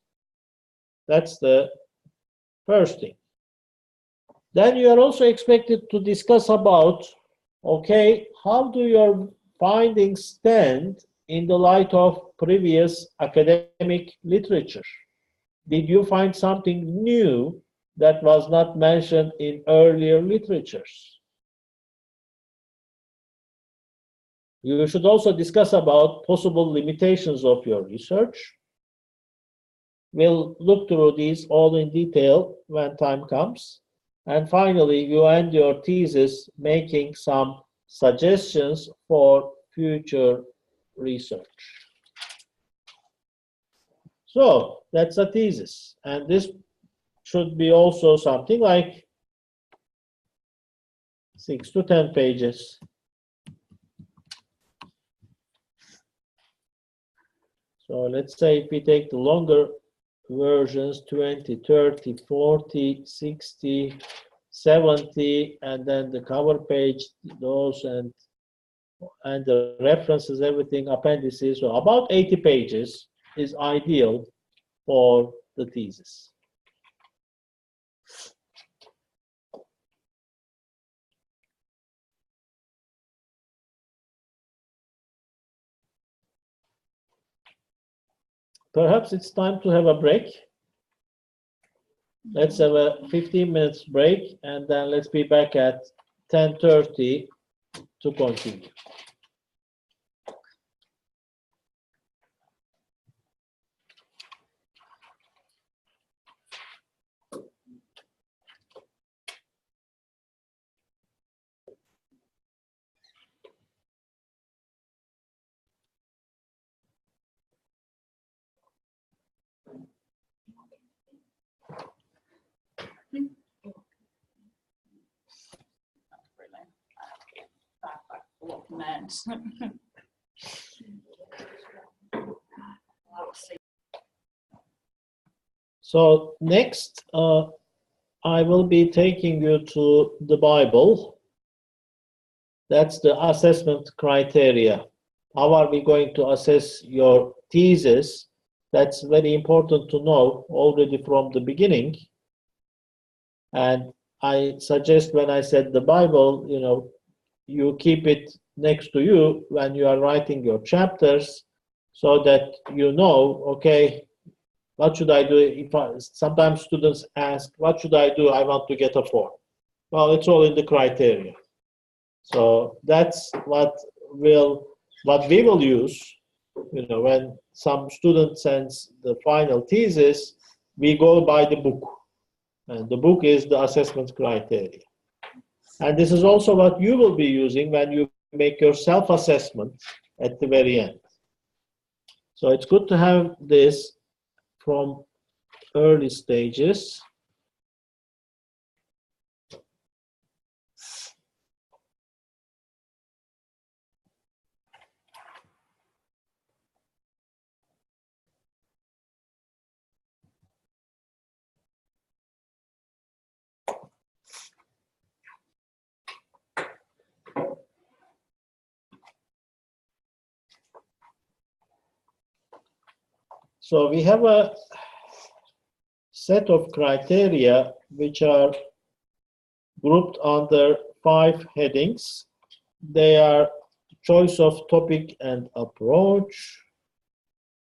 That's the first thing. Then you are also expected to discuss about, okay, how do your findings stand in the light of previous academic literature? Did you find something new that was not mentioned in earlier literatures? You should also discuss about possible limitations of your research. We'll look through these all in detail when time comes. And finally, you end your thesis making some suggestions for future research. So that's a thesis. And this should be also something like 6 to 10 pages. So let's say if we take the longer versions 20, 30, 40, 60, 70, and then the cover page, those and the references, everything, appendices. So about 80 pages is ideal for the thesis. Perhaps it's time to have a break. Let's have a 15 minutes break, and then let's be back at 10:30 to continue. So next, I will be taking you to the Bible. That's the assessment criteria. How are we going to assess your thesis? That's very important to know already from the beginning. And I suggest when I said the Bible, you keep it next to you when you are writing your chapters so that you know, okay, what should I do? Sometimes students ask, what should I do? I want to get a 4. Well, it's all in the criteria. So that's what we will use. When some student sends the final thesis, we go by the book. And the book is the assessment criteria. And this is also what you will be using when you make your self-assessment at the very end. So it's good to have this from early stages. So we have a set of criteria which are grouped under 5 headings. They are choice of topic and approach,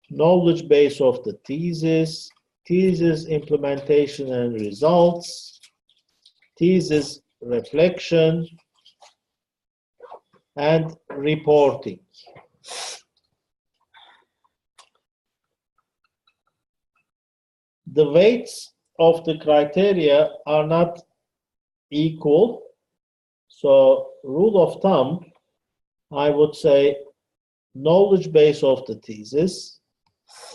knowledge base of the thesis, thesis implementation and results, thesis reflection, and reporting. The weights of the criteria are not equal. So rule of thumb, I would say knowledge base of the thesis,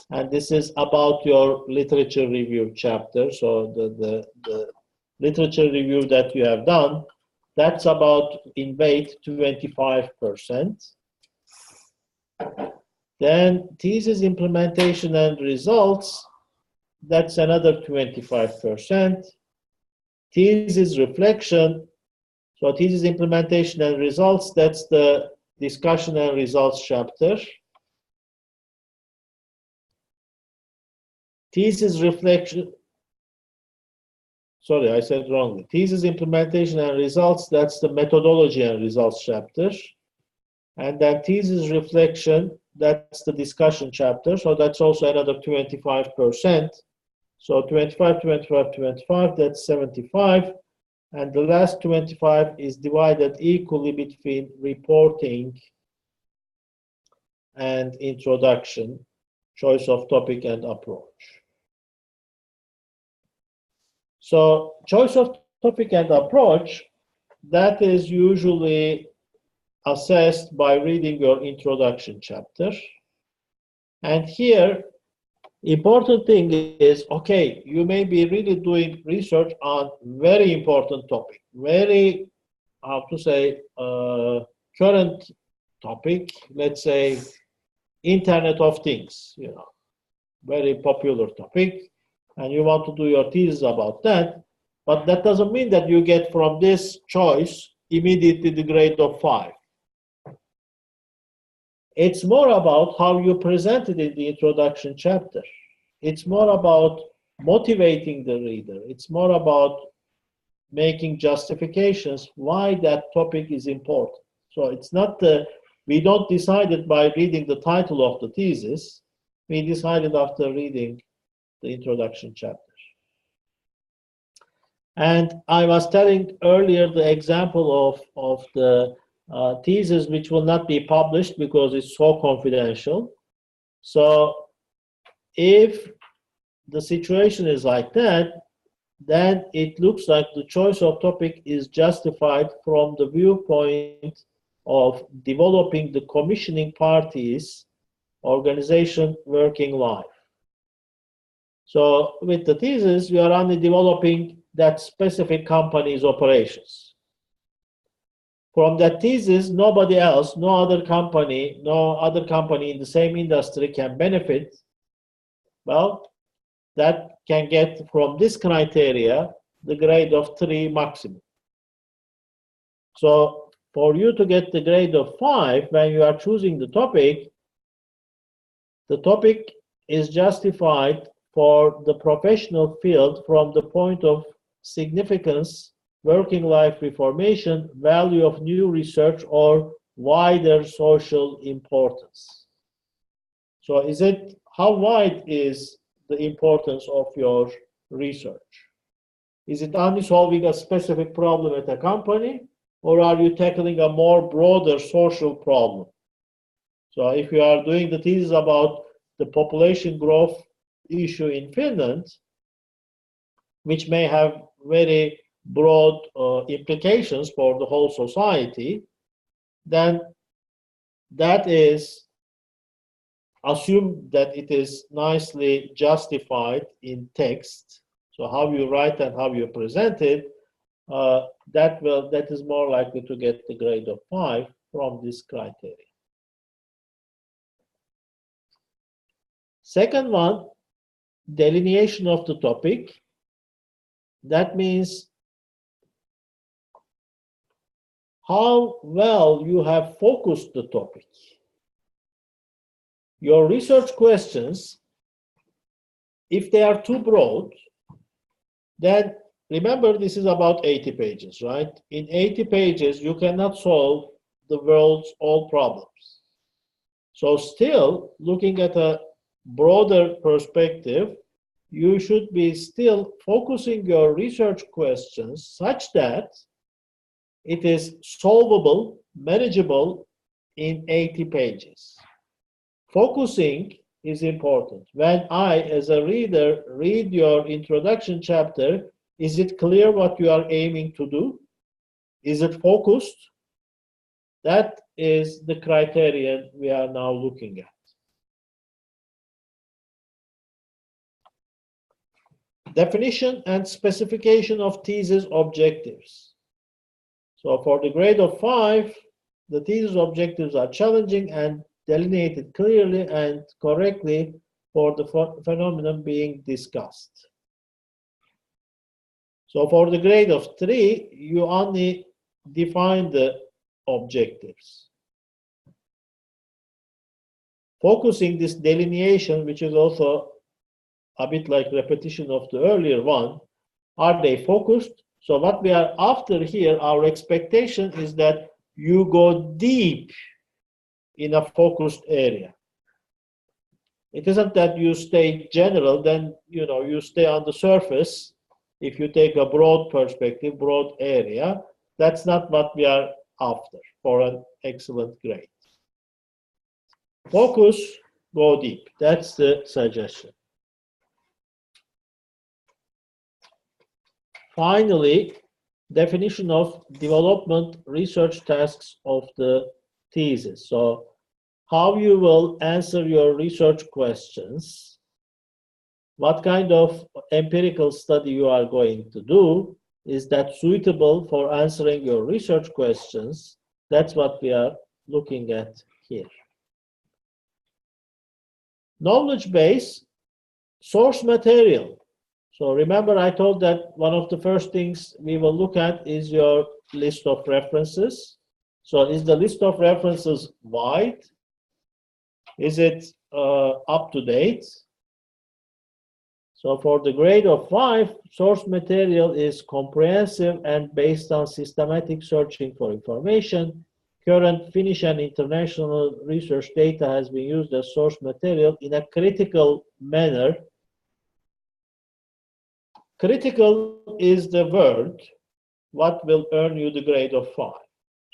and this is about your literature review chapter. So the literature review that you have done, that's about in weight 25%. Then thesis implementation and results, that's another 25%. Thesis reflection, so thesis implementation and results, that's the discussion and results chapter. Thesis reflection, sorry, I said wrongly. Thesis implementation and results, that's the methodology and results chapter. And then thesis reflection, that's the discussion chapter. So that's also another 25%. So 25, 25, 25, that's 75. And the last 25 is divided equally between reporting and introduction, choice of topic and approach. So choice of topic and approach, that is usually assessed by reading your introduction chapter. And here, important thing is, okay, you may be really doing research on very important topic, very, how to say, current topic, let's say, Internet of Things, very popular topic, and you want to do your thesis about that, but that doesn't mean that you get from this choice immediately the grade of 5. It's more about how you present it in the introduction chapter. It's more about motivating the reader. It's more about making justifications why that topic is important. So it's not we don't decide it by reading the title of the thesis. We decided after reading the introduction chapter. And I was telling earlier the example of the thesis which will not be published because it's so confidential. So if the situation is like that, then it looks like the choice of topic is justified from the viewpoint of developing the commissioning party's organization working life. So with the thesis, we are only developing that specific company's operations. From that thesis, nobody else, no other company in the same industry can benefit. Well, that can get from this criteria the grade of 3 maximum. So for you to get the grade of 5 when you are choosing the topic is justified for the professional field from the point of significance, working life reformation, value of new research, or wider social importance. So how wide is the importance of your research? Is it only solving a specific problem at a company, or are you tackling a more broader social problem? So if you are doing the thesis about the population growth issue in Finland, which may have very broad implications for the whole society, then that is assume that it is nicely justified in text. So how you write and how you present it, that is more likely to get the grade of 5 from this criteria. Second one, delineation of the topic. That means how well you have focused the topic. Your research questions, if they are too broad, then remember this is about 80 pages, right? In 80 pages, you cannot solve the world's all problems. So still, looking at a broader perspective, you should be still focusing your research questions such that it is solvable, manageable in 80 pages. Focusing is important. When I, as a reader, read your introduction chapter, is it clear what you are aiming to do? Is it focused? That is the criterion we are now looking at. Definition and specification of thesis objectives. So for the grade of 5, the thesis objectives are challenging and delineated clearly and correctly for the phenomenon being discussed. So for the grade of 3, you only define the objectives. Focusing this delineation, which is also a bit like repetition of the earlier one, are they focused? So what we are after here, our expectation is that you go deep in a focused area. It isn't that you stay general, then you stay on the surface. If you take a broad perspective, broad area, that's not what we are after for an excellent grade. Focus, go deep. That's the suggestion. Finally, definition of development research tasks of the thesis. So how you will answer your research questions, what kind of empirical study you are going to do, is that suitable for answering your research questions? That's what we are looking at here. Knowledge base Source material. So remember I told that one of the first things we will look at is your list of references. So is the list of references wide? Is it up to date? So for the grade of 5, source material is comprehensive and based on systematic searching for information. Current Finnish and international research data has been used as source material in a critical manner. Critical is the word what will earn you the grade of 5.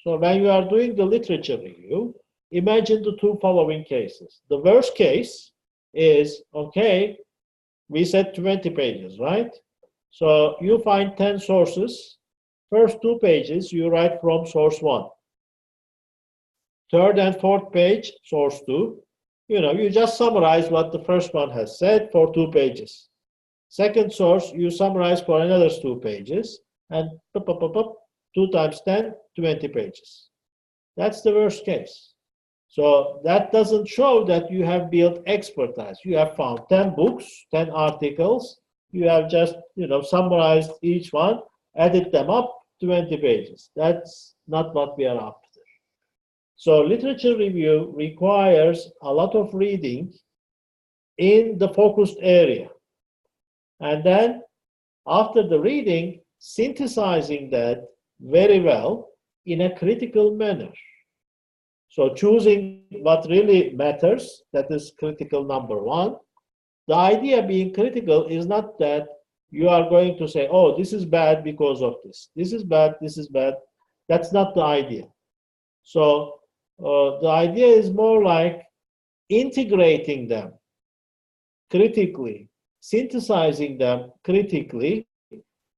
So when you are doing the literature review, imagine the two following cases. The worst case is, okay, we said 20 pages, right? So you find 10 sources. First 2 pages, you write from source 1. Third and fourth page, source 2. You just summarize what the first one has said for 2 pages. Second source, you summarize for another 2 pages. And 2 times 10, 20 pages. That's the worst case. So that doesn't show that you have built expertise. You have found 10 books, 10 articles. You have just, summarized each one, added them up, 20 pages. That's not what we are after. So literature review requires a lot of reading in the focused area. And then after the reading, synthesizing that very well in a critical manner. So choosing what really matters, that is critical number 1. The idea being critical is not that you are going to say, oh, this is bad because of this. This is bad, this is bad. That's not the idea. So the idea is more like integrating them critically, synthesizing them critically.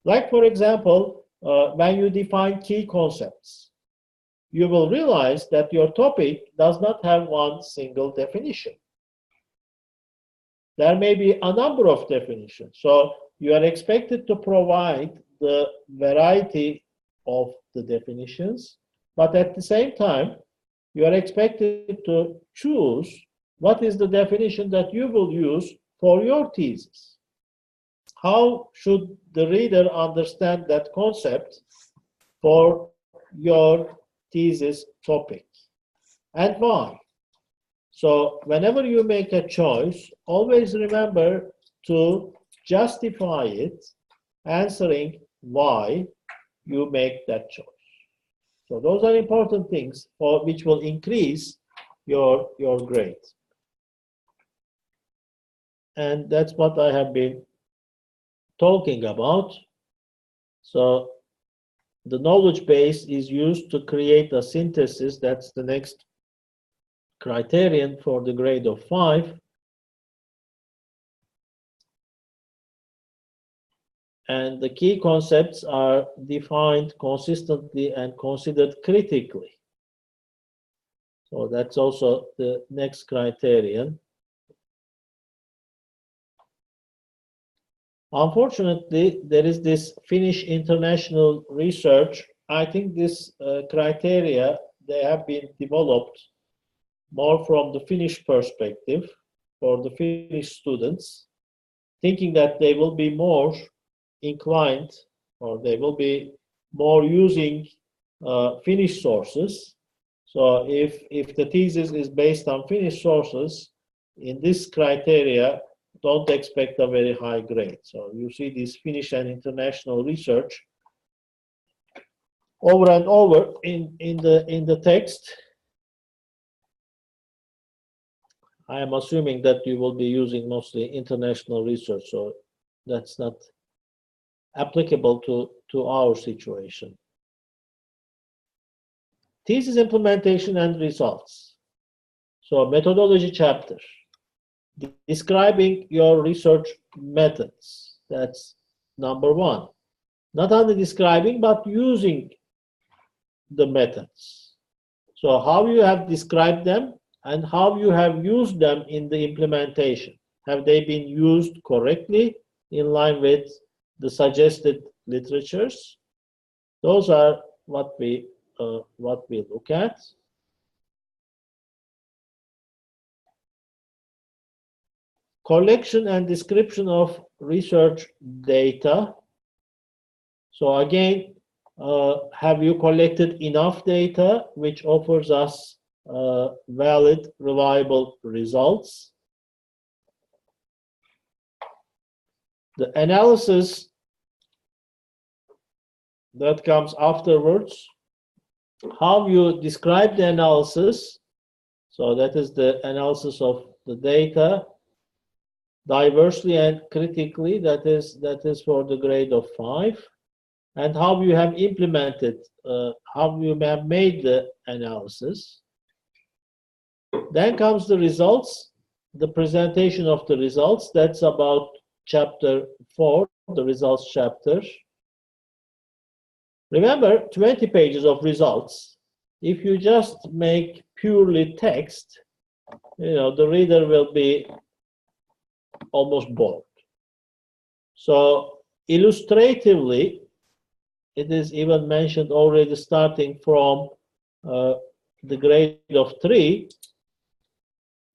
Like, for example, when you define key concepts, you will realize that your topic does not have one single definition. There may be a number of definitions. So you are expected to provide the variety of the definitions, but at the same time, you are expected to choose what is the definition that you will use for your thesis. How should the reader understand that concept for your thesis topic, and why? So whenever you make a choice, always remember to justify it, answering why you make that choice. So those are important things which will increase your grade. And that's what I have been talking about. So the knowledge base is used to create a synthesis. That's the next criterion for the grade of 5. And the key concepts are defined consistently and considered critically. So that's also the next criterion. Unfortunately, there is this Finnish international research. I think this criteria, they have been developed more from the Finnish perspective for the Finnish students, thinking that they will be more inclined, or they will be more using Finnish sources. So if the thesis is based on Finnish sources, in this criteria, don't expect a very high grade. So you see this Finnish and international research over and over in the text. I am assuming that you will be using mostly international research, so that's not applicable to our situation. Thesis implementation and results. So methodology chapter. Describing your research methods. That's number 1. Not only describing, but using the methods. So how you have described them and how you have used them in the implementation. Have they been used correctly in line with the suggested literatures? Those are what we look at. collection and description of research data. So again, have you collected enough data which offers us valid, reliable results? The analysis that comes afterwards, how you describe the analysis. So that is the analysis of the data diversely and critically. That is for the grade of 5. And how you have implemented, how you have made the analysis. Then comes the results, the presentation of the results. That's about chapter 4, the results chapter. Remember, 20 pages of results. If you just make purely text, the reader will be almost bored. So illustratively, it is even mentioned already starting from the grade of 3.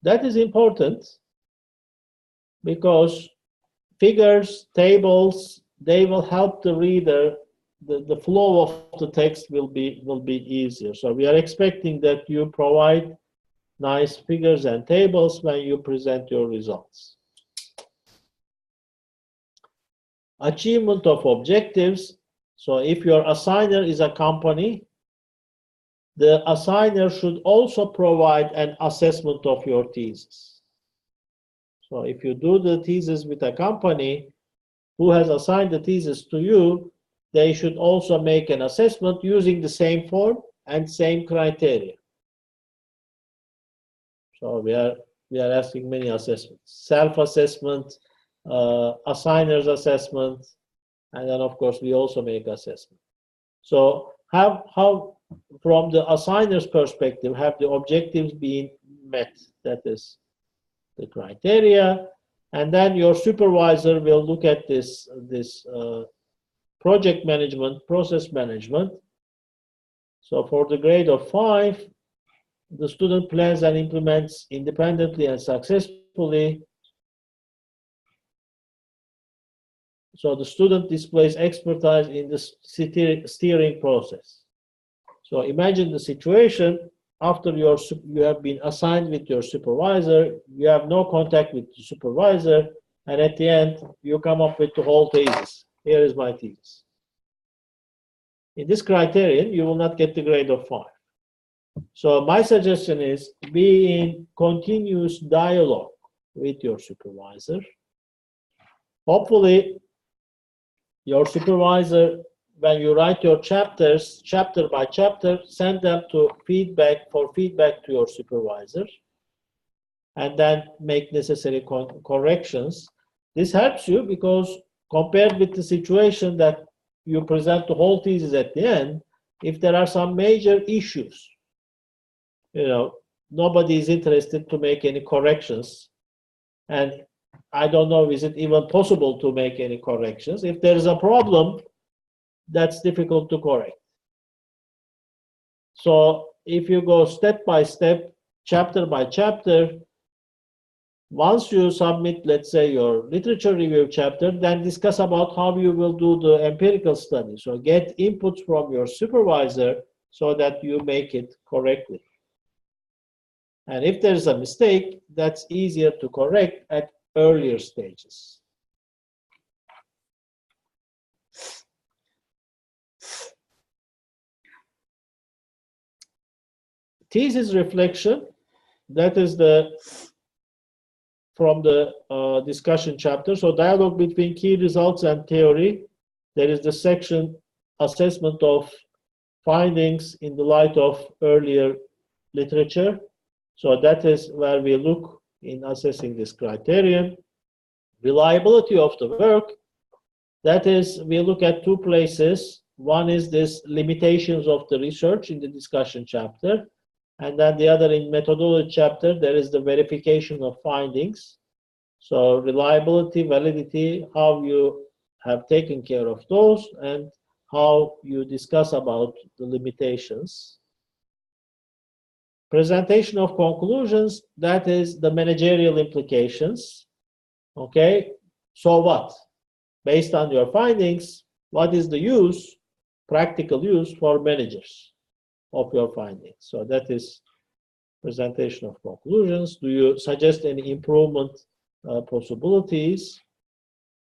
That is important because figures, tables, they will help the reader. The flow of the text will be easier. So we are expecting that you provide nice figures and tables when you present your results. Achievement of objectives. So if your assigner is a company, the assigner should also provide an assessment of your thesis. So if you do the thesis with a company who has assigned the thesis to you, they should also make an assessment using the same form and same criteria. So we are asking many assessments: self-assessment, assigner's assessment, and then of course we also make assessment. So how from the assigner's perspective have the objectives been met? That is the criteria, and then your supervisor will look at this project management, process management. So for the grade of 5, the student plans and implements independently and successfully. So the student displays expertise in the steering process. So imagine the situation after you have been assigned with your supervisor, you have no contact with the supervisor, and at the end you come up with the whole thesis. Here is my thesis. In this criterion, you will not get the grade of 5. So my suggestion is be in continuous dialogue with your supervisor. Hopefully, your supervisor, when you write your chapters, chapter by chapter, send them to feedback to your supervisor, and then make necessary corrections. This helps you because compared with the situation that you present the whole thesis at the end, if there are some major issues, nobody is interested to make any corrections, and I don't know, is it even possible to make any corrections? If there is a problem, that's difficult to correct. So if you go step by step, chapter by chapter, once you submit, let's say, your literature review chapter, then discuss about how you will do the empirical study. So get inputs from your supervisor so that you make it correctly. And if there is a mistake, that's easier to correct at earlier stages. Thesis reflection, that is from the discussion chapter. So dialogue between key results and theory. There is the section assessment of findings in the light of earlier literature. So that is where we look in assessing this criterion. Reliability of the work, that is, we look at 2 places. One is this limitations of the research in the discussion chapter, and then the other in methodology chapter, there is the verification of findings. So reliability, validity, how you have taken care of those, and how you discuss about the limitations. Presentation of conclusions, that is the managerial implications. Okay, so what? Based on your findings, what is the use, practical use for managers of your findings? So that is presentation of conclusions. Do you suggest any improvement possibilities?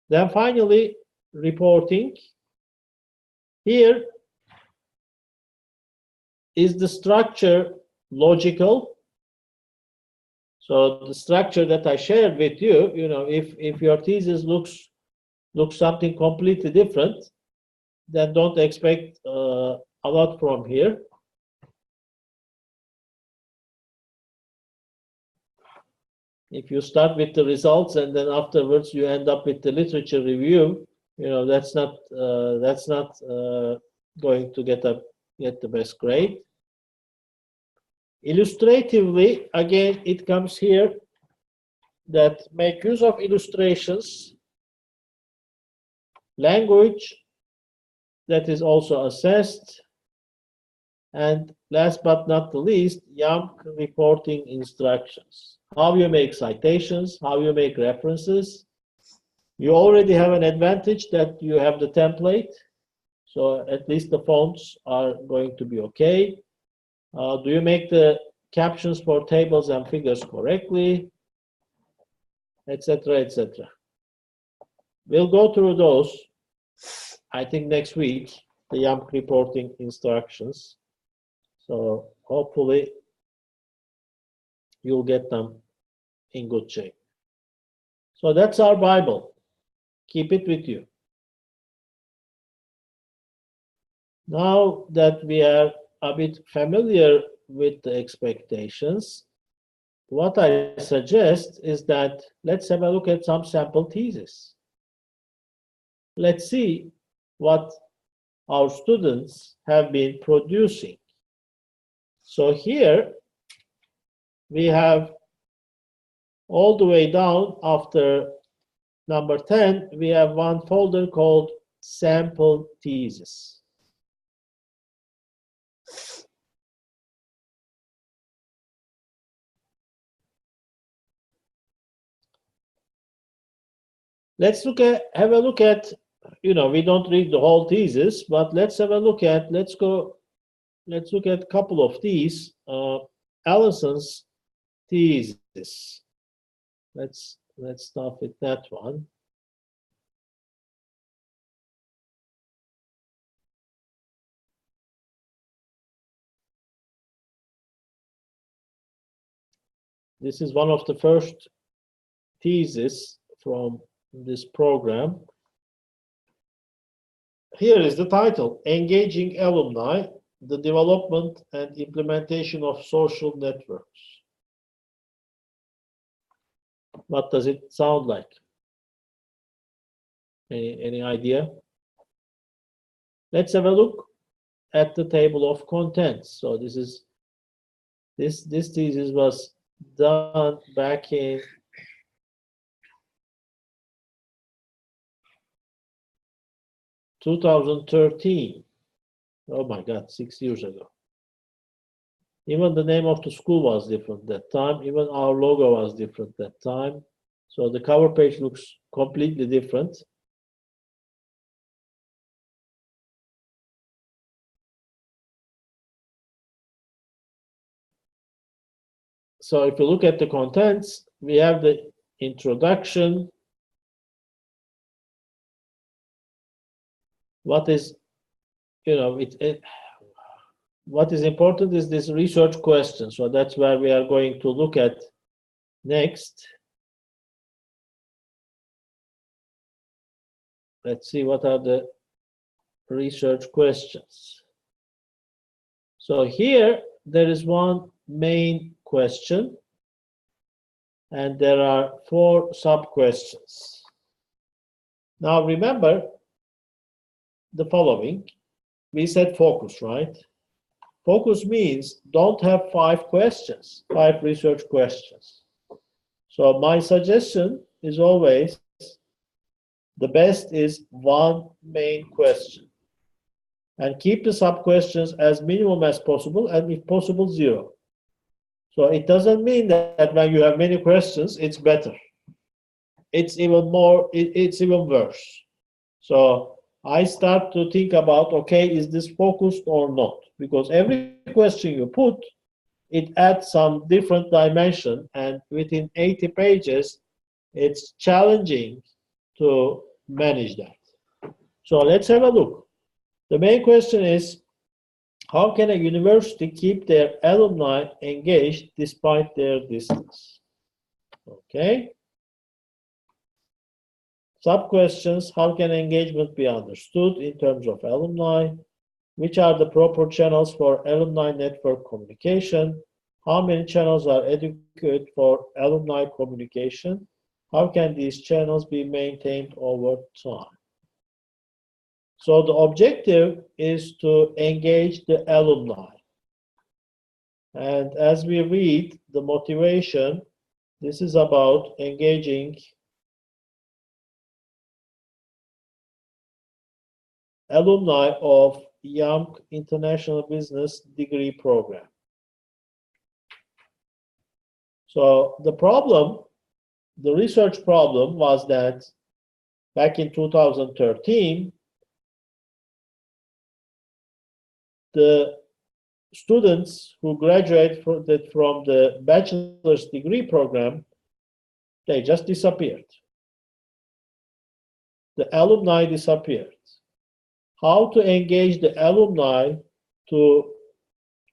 Then finally, reporting. Here, is the structure logical? So the structure that I shared with you, if your thesis looks something completely different, then don't expect a lot from here. If you start with the results and then afterwards you end up with the literature review, that's not going to get the best grade. Illustratively, again, it comes here that make use of illustrations, language that is also assessed, and last but not the least, YAML reporting instructions. How you make citations, how you make references. You already have an advantage that you have the template, so at least the fonts are going to be okay. Do you make the captions for tables and figures correctly, etc., etc. We'll go through those, I think, next week, the YAML reporting instructions. So hopefully you'll get them in good shape. So that's our Bible. Keep it with you. Now that we are a bit familiar with the expectations, what I suggest is that let's have a look at some sample theses. Let's see what our students have been producing. So here we have all the way down after number 10, we have one folder called sample thesis. Let's have a look at, we don't read the whole thesis, but let's have a look at, let's look at a couple of these. Allison's thesis. Let's start with that one. This is one of the first theses from this program. Here is the title, Engaging Alumni, the Development and Implementation of Social Networks. What does it sound like? Any idea? Let's have a look at the table of contents. So this thesis was done back in 2013. Oh my God, 6 years ago. Even the name of the school was different that time. Even our logo was different that time. So the cover page looks completely different. So if you look at the contents, we have the introduction. What is, what is important is this research question. So that's where we are going to look at next. Let's see what are the research questions. So here there is one main question, and there are 4 sub-questions. Now remember the following. We said focus, right? Focus means don't have 5 questions, 5 research questions. So my suggestion is always the best is 1 main question. And keep the sub-questions as minimum as possible, and if possible, 0. So it doesn't mean that when you have many questions, it's better. it's even more, it's even worse. So I start to think about, okay, is this focused or not? Because every question you put, it adds some different dimension, and within 80 pages, it's challenging to manage that. So let's have a look. The main question is, how can a university keep their alumni engaged despite their distance? Okay. Sub-questions: how can engagement be understood in terms of alumni? Which are the proper channels for alumni network communication? How many channels are adequate for alumni communication? How can these channels be maintained over time? So the objective is to engage the alumni. And as we read the motivation, this is about engaging alumni of YAMK International Business Degree Program. So the problem, the research problem, was that back in 2013, the students who graduate from the bachelor's degree program, they just disappeared. The alumni disappeared. How to engage the alumni to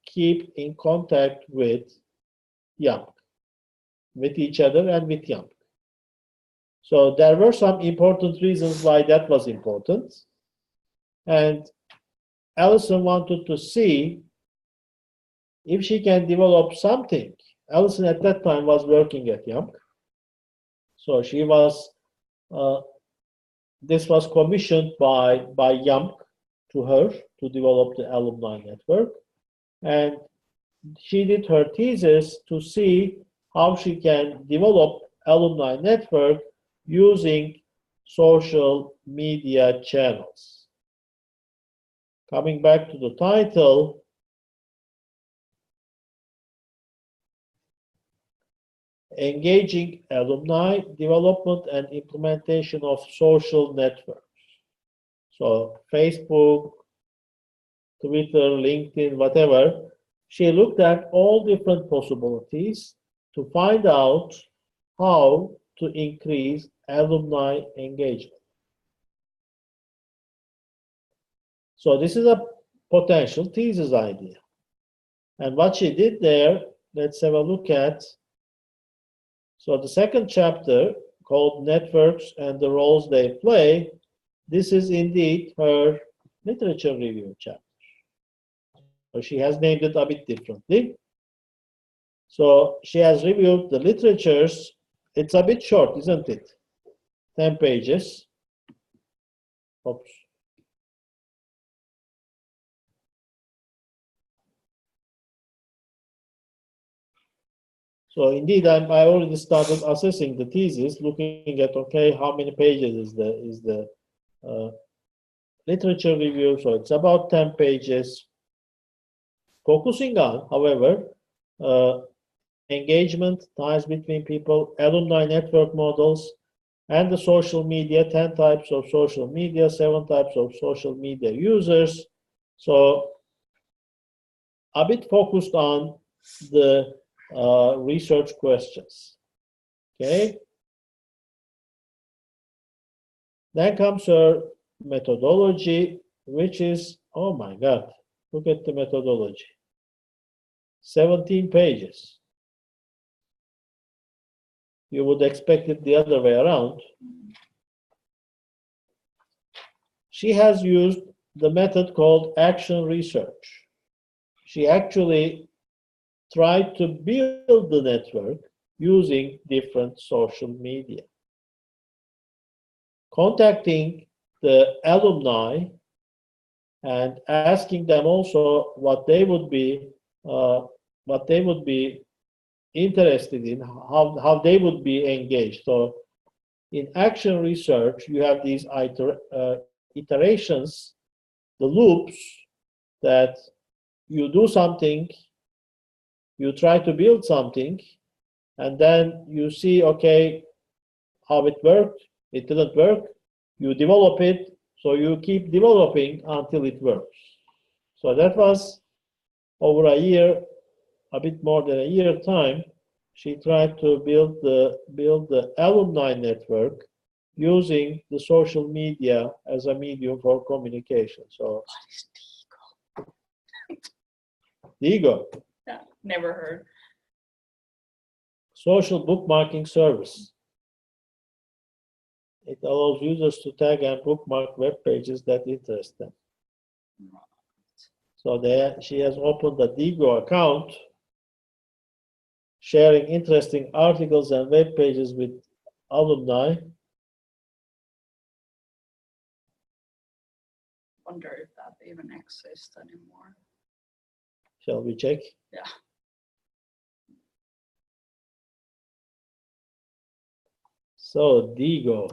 keep in contact with YAMK, with each other and with YAMK. So there were some important reasons why that was important. And Alison wanted to see if she can develop something. Alison at that time was working at YAMK. So she was, this was commissioned by YAMK to her to develop the alumni network. And she did her thesis to see how she can develop alumni network using social media channels. Coming back to the title, engaging alumni, development and implementation of social networks. So Facebook, Twitter, LinkedIn, whatever. She looked at all different possibilities to find out how to increase alumni engagement. So this is a potential thesis idea. And what she did there, let's have a look at. So the second chapter, called Networks and the Roles They Play, this is indeed her literature review chapter. So she has named it a bit differently. So she has reviewed the literatures. It's a bit short, isn't it? 10 pages. Oops. So indeed, I already started assessing the thesis, looking at, okay, how many pages is the literature review. So it's about 10 pages, focusing on, however, engagement, ties between people, alumni network models, and the social media, 10 types of social media, 7 types of social media users. So a bit focused on the research questions. Okay. Then comes her methodology, which is, oh my God, look at the methodology. 17 pages. You would expect it the other way around. She has used the method called action research. She actually tried to build the network using different social media, contacting the alumni and asking them also what they would be interested in, how they would be engaged. So in action research, you have these iterations, the loops, that you do something, you try to build something, and then you see, okay, how it worked, it didn't work, you develop it, so you keep developing until it works. So that was over a year, a bit more than a year time. She tried to build the alumni network using the social media as a medium for communication. So What is Digo, Yeah, never heard. social bookmarking service. It allows users to tag and bookmark web pages that interest them. So she has opened a Digo account, sharing interesting articles and web pages with alumni. Wonder if that even exists anymore. Shall we check? Yeah. So Digo,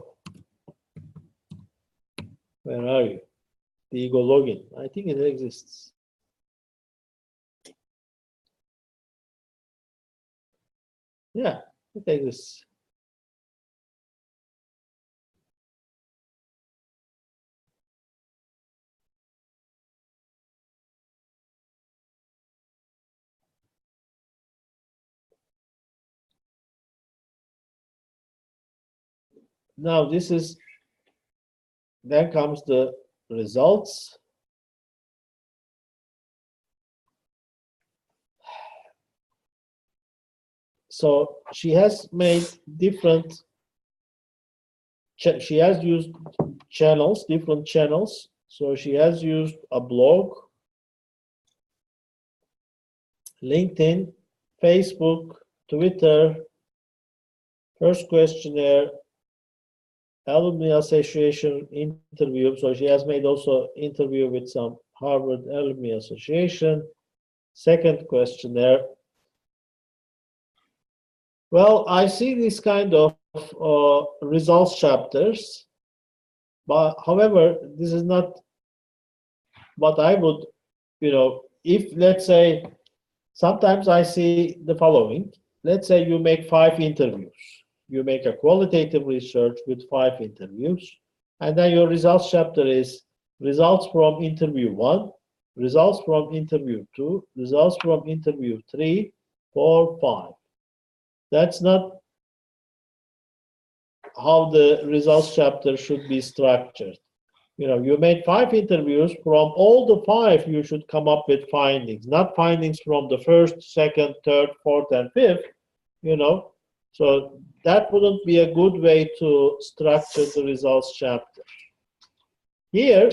where are you? Digo login. I think it exists. Yeah, it exists. Now then comes the results. So she has made different, she has used channels, different channels. So she has used a blog, LinkedIn, Facebook, Twitter, first questionnaire, Alumni Association interview. So she has made also interview with some Harvard Alumni Association. Second questionnaire. Well, I see this kind of results chapters, but however, this is not what I would, if let's say, sometimes I see the following. Let's say you make 5 interviews. You make a qualitative research with 5 interviews, and then your results chapter is results from interview 1, results from interview 2, results from interview 3, 4, 5. That's not how the results chapter should be structured. You made 5 interviews. From all the 5, you should come up with findings, not findings from the first, second, third, fourth, and fifth. So that wouldn't be a good way to structure the results chapter. Here,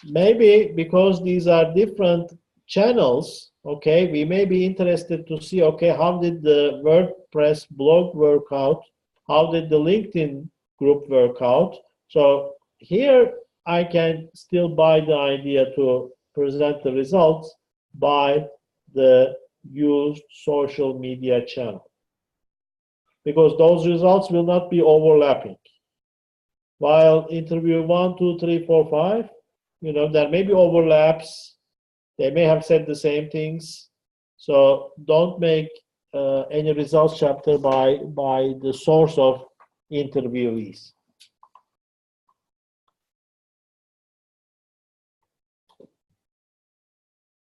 maybe because these are different channels, okay, we may be interested to see, okay, how did the WordPress blog work out? How did the LinkedIn group work out? So here I can still buy the idea to present the results by the used social media channel, because those results will not be overlapping. While interview 1, 2, 3, 4, 5, there may be overlaps. They may have said the same things. So don't make any results chapter by the source of interviewees.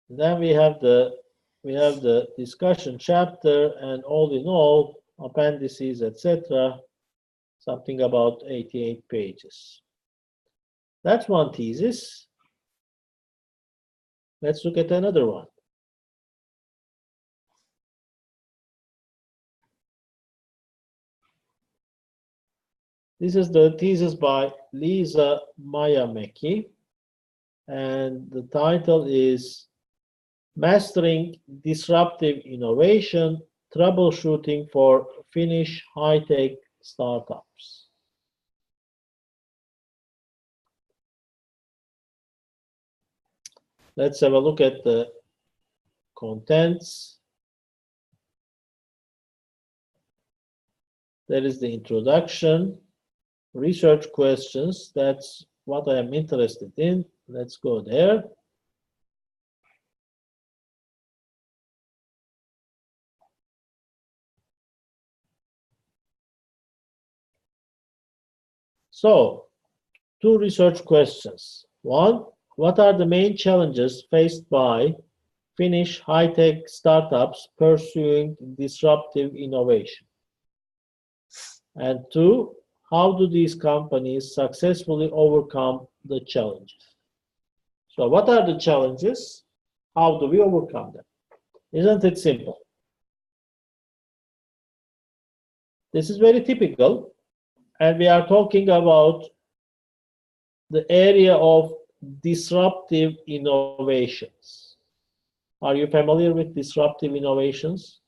Then we have the discussion chapter, and all in all, appendices, etc. Something about 88 pages. That's one thesis. Let's look at another one. This is the thesis by Lisa Mayameki, and the title is Mastering Disruptive Innovation, Troubleshooting for Finnish High-Tech Startups. Let's have a look at the contents. There is the introduction, research questions. That's what I am interested in. Let's go there. So, two research questions. One, what are the main challenges faced by Finnish high-tech startups pursuing disruptive innovation? And two, how do these companies successfully overcome the challenges? So what are the challenges? How do we overcome them? Isn't it simple? This is very typical, and we are talking about the area of disruptive innovations. Are you familiar with disruptive innovations?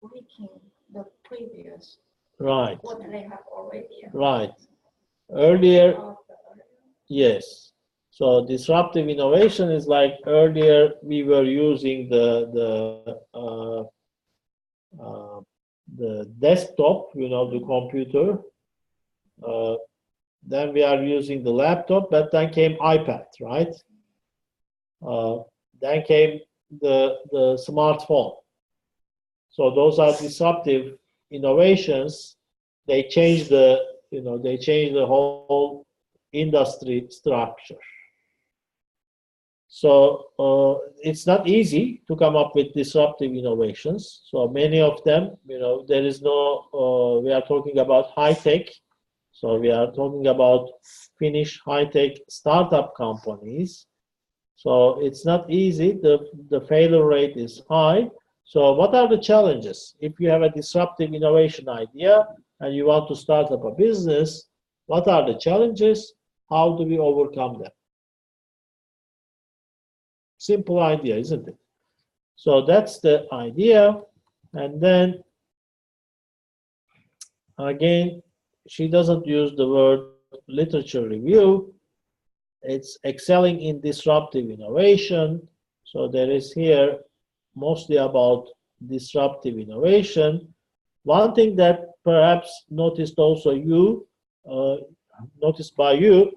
Breaking the previous, Right, what they have already. right. Earlier, yes. So disruptive innovation is like earlier we were using the desktop, the computer. Then we are using the laptop, but then came iPad, right? Then came the smartphone. So those are disruptive innovations. They change the whole industry structure. So it's not easy to come up with disruptive innovations. So many of them, there is no. We are talking about high tech. So we are talking about Finnish high-tech startup companies. So it's not easy. The failure rate is high. So what are the challenges? If you have a disruptive innovation idea and you want to start up a business, what are the challenges? How do we overcome them? Simple idea, isn't it? So that's the idea. And then again, she doesn't use the word literature review. It's excelling in disruptive innovation. So there is here mostly about disruptive innovation. One thing that perhaps noticed by you,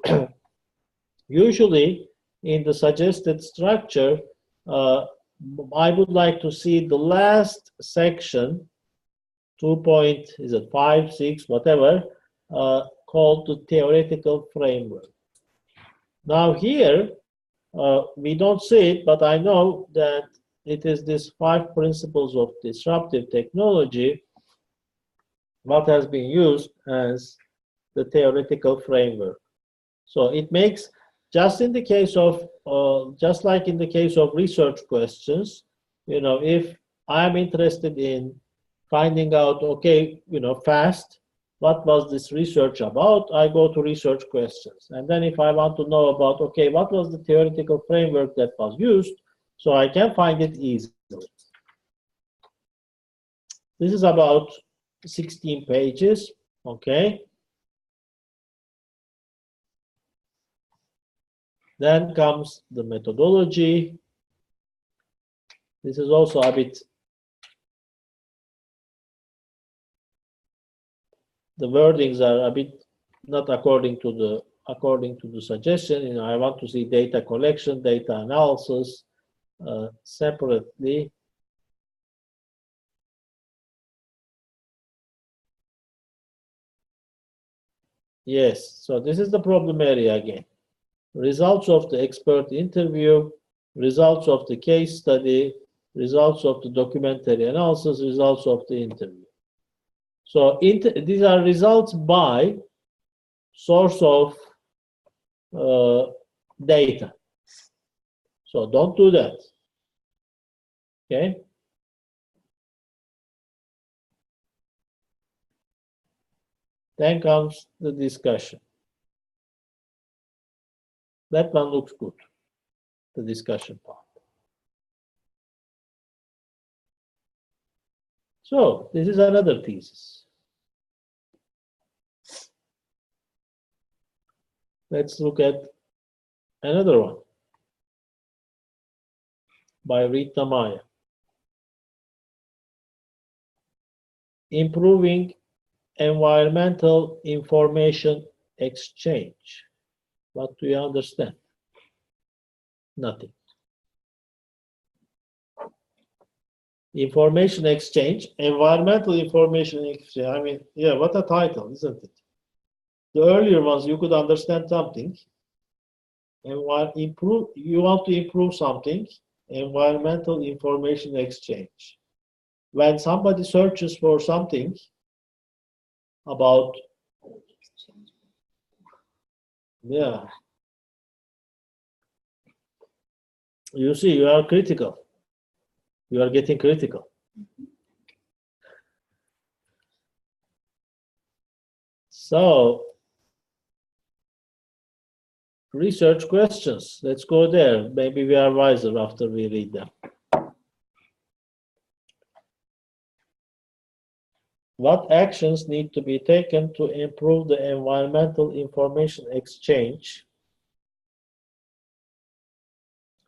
usually in the suggested structure, I would like to see the last section, 2.5, 6, whatever, called the theoretical framework. Now here, we don't see it, but I know that it is these 5 principles of disruptive technology what has been used as the theoretical framework. So it makes, just like in the case of research questions, if I'm interested in finding out, okay, fast, what was this research about? I go to research questions. And then if I want to know about, okay, what was the theoretical framework that was used, so I can find it easily. This is about 16 pages, okay? Then comes the methodology. This is also a bit, the wordings are a bit not according to the suggestion. I want to see data collection, data analysis separately. Yes, so this is the problem area again. Results of the expert interview, results of the case study, results of the documentary analysis, results of the interview. So these are results by source of data. So don't do that. Okay? Then comes the discussion. That one looks good, the discussion part. So this is another thesis. Let's look at another one by Rita Maya. Improving environmental information exchange. What do you understand? Nothing. Information exchange, environmental information exchange. I mean, yeah, what a title, isn't it? The earlier ones, you could understand something. You want to improve something, environmental information exchange. When somebody searches for something about, yeah, you see, you are critical. You are getting critical. So, research questions. Let's go there. Maybe we are wiser after we read them. What actions need to be taken to improve the environmental information exchange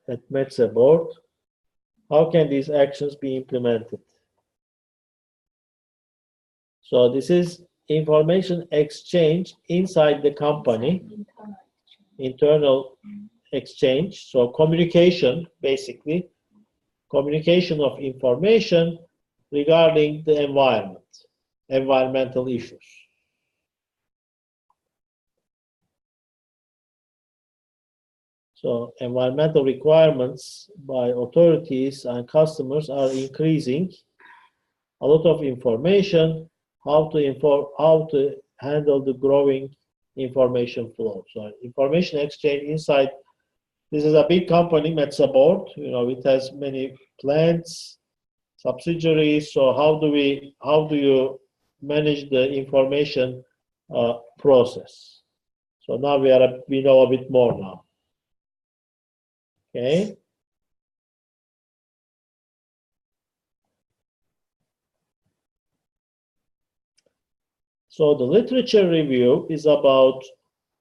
at Metze board? How can these actions be implemented? So this is information exchange inside the company, internal exchange. So communication, basically, communication of information regarding the environment, environmental issues. So environmental requirements by authorities and customers are increasing. A lot of information, how to handle the growing information flow. So information exchange inside. This is a big company, Metze board. You know, it has many plants, subsidiaries. So how do you manage the information process? So now we know a bit more now. Okay. So the literature review is about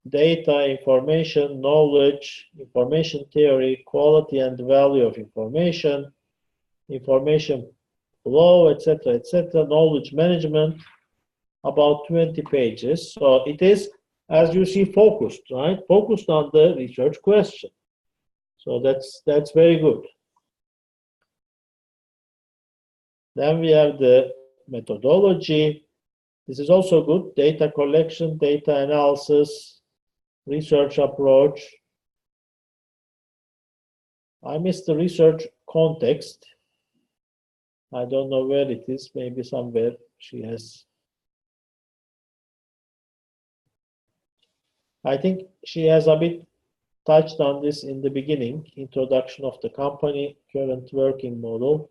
data, information, knowledge, information theory, quality and value of information, information flow, etc., knowledge management, about 20 pages. So it is, as you see, focused, right? Focused on the research question. So that's very good. Then we have the methodology. This is also good. Data collection, data analysis, research approach. I missed the research context. I don't know where it is. Maybe somewhere she has. I think she has a bit touched on this in the beginning, introduction of the company, current working model.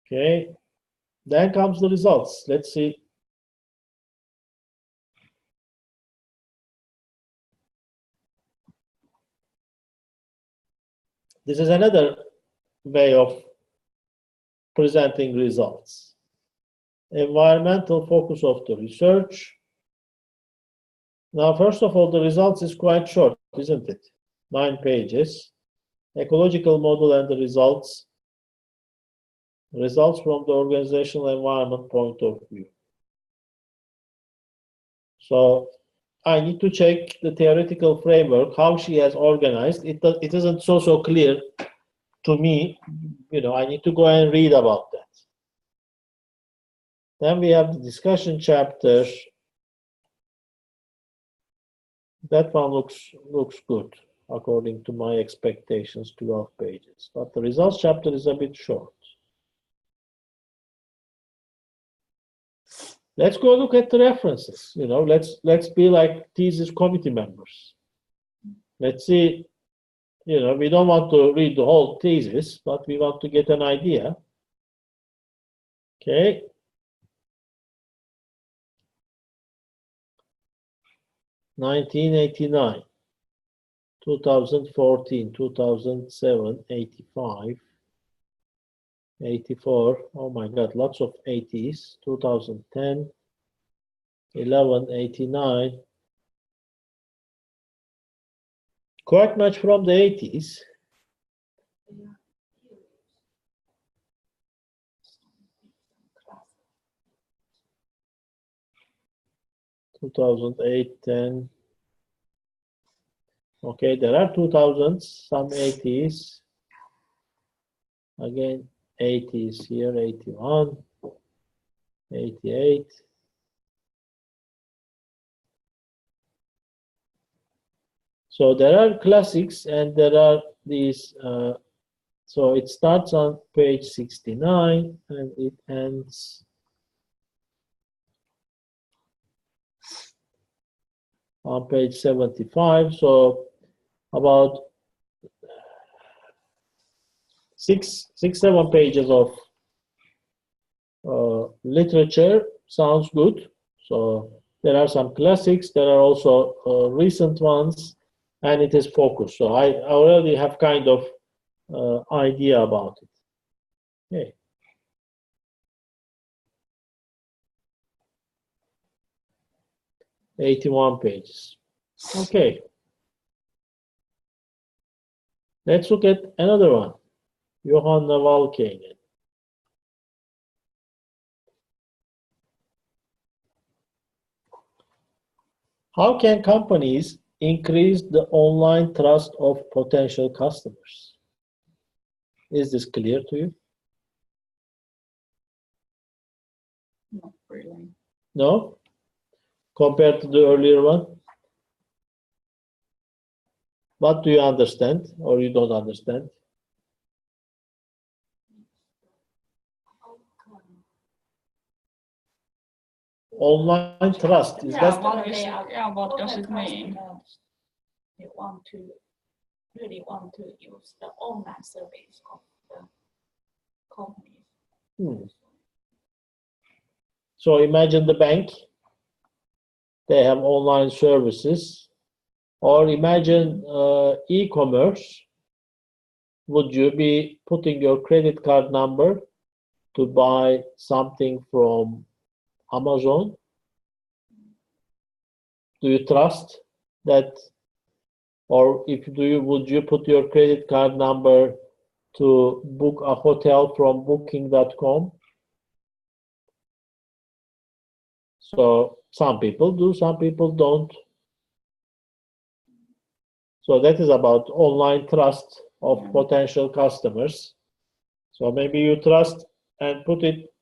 Okay, then comes the results. Let's see. This is another way of presenting results. Environmental focus of the research. Now, first of all, the results is quite short, isn't it? 9 pages. Ecological model and the results. Results from the organizational environment point of view. So I need to check the theoretical framework, how she has organized. It isn't so clear to me. You know, I need to go and read about that. Then we have the discussion chapter. That one looks good according to my expectations, 12 pages. But the results chapter is a bit short. Let's go look at the references. You know, let's be like thesis committee members. Let's see. You know, we don't want to read the whole thesis, but we want to get an idea. Okay. (1989), 2014, 2007, 85, 84. Oh my God, lots of 80s. 2010, 11, 89. Quite much from the 80s. 2008, 10. Okay, there are 2000s, some 80s. Again, 80s here, 81, 88. So there are classics and there are these, so it starts on page 69 and it ends on page 75. So about 7 pages of literature sounds good. So there are some classics, there are also recent ones, and it is focused. So I already have kind of idea about it. Okay. '81 pages. Okay. Let's look at another one. Johanna Valkainen. How can companies increase the online trust of potential customers? Is this clear to you? Not really. No? Compared to the earlier one? What do you understand or you don't understand? Online trust, is Yeah, that? what does it mean? They want to really want to use the online service of the companies. So imagine the bank, they have online services, or imagine e-commerce. Would you be putting your credit card number to buy something from Amazon? Do you trust that? Or would you put your credit card number to book a hotel from booking.com? So some people do, some people don't. So that is about online trust of potential customers. So maybe you trust and put it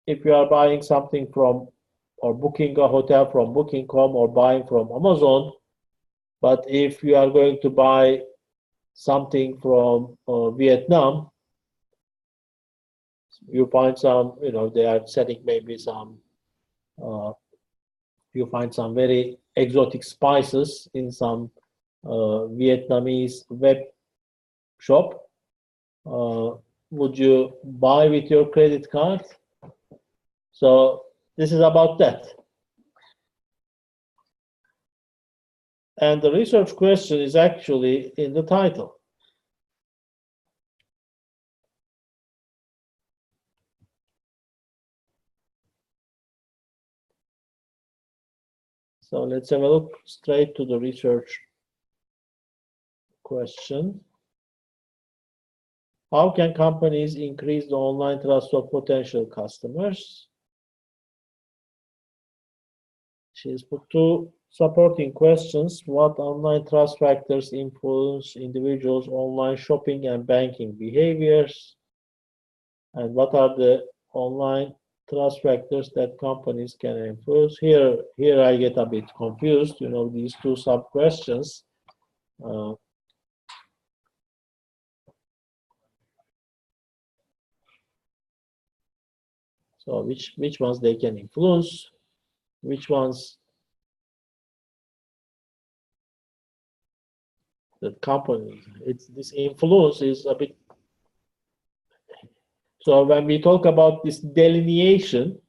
if you are buying something from or booking a hotel from booking.com or buying from Amazon. But if you are going to buy something from Vietnam, you find some, they are selling maybe some, you find some very exotic spices in some Vietnamese web shop. Would you buy with your credit card? So this is about that. And the research question is actually in the title. So let's have a look straight to the research question. How can companies increase the online trust of potential customers? She's put two supporting questions. What online trust factors influence individuals' online shopping and banking behaviors? And what are the online trust factors that companies can influence? Here I get a bit confused, these two sub-questions. So which ones they can influence, which ones the company, this influence is a bit. So when we talk about this delineation,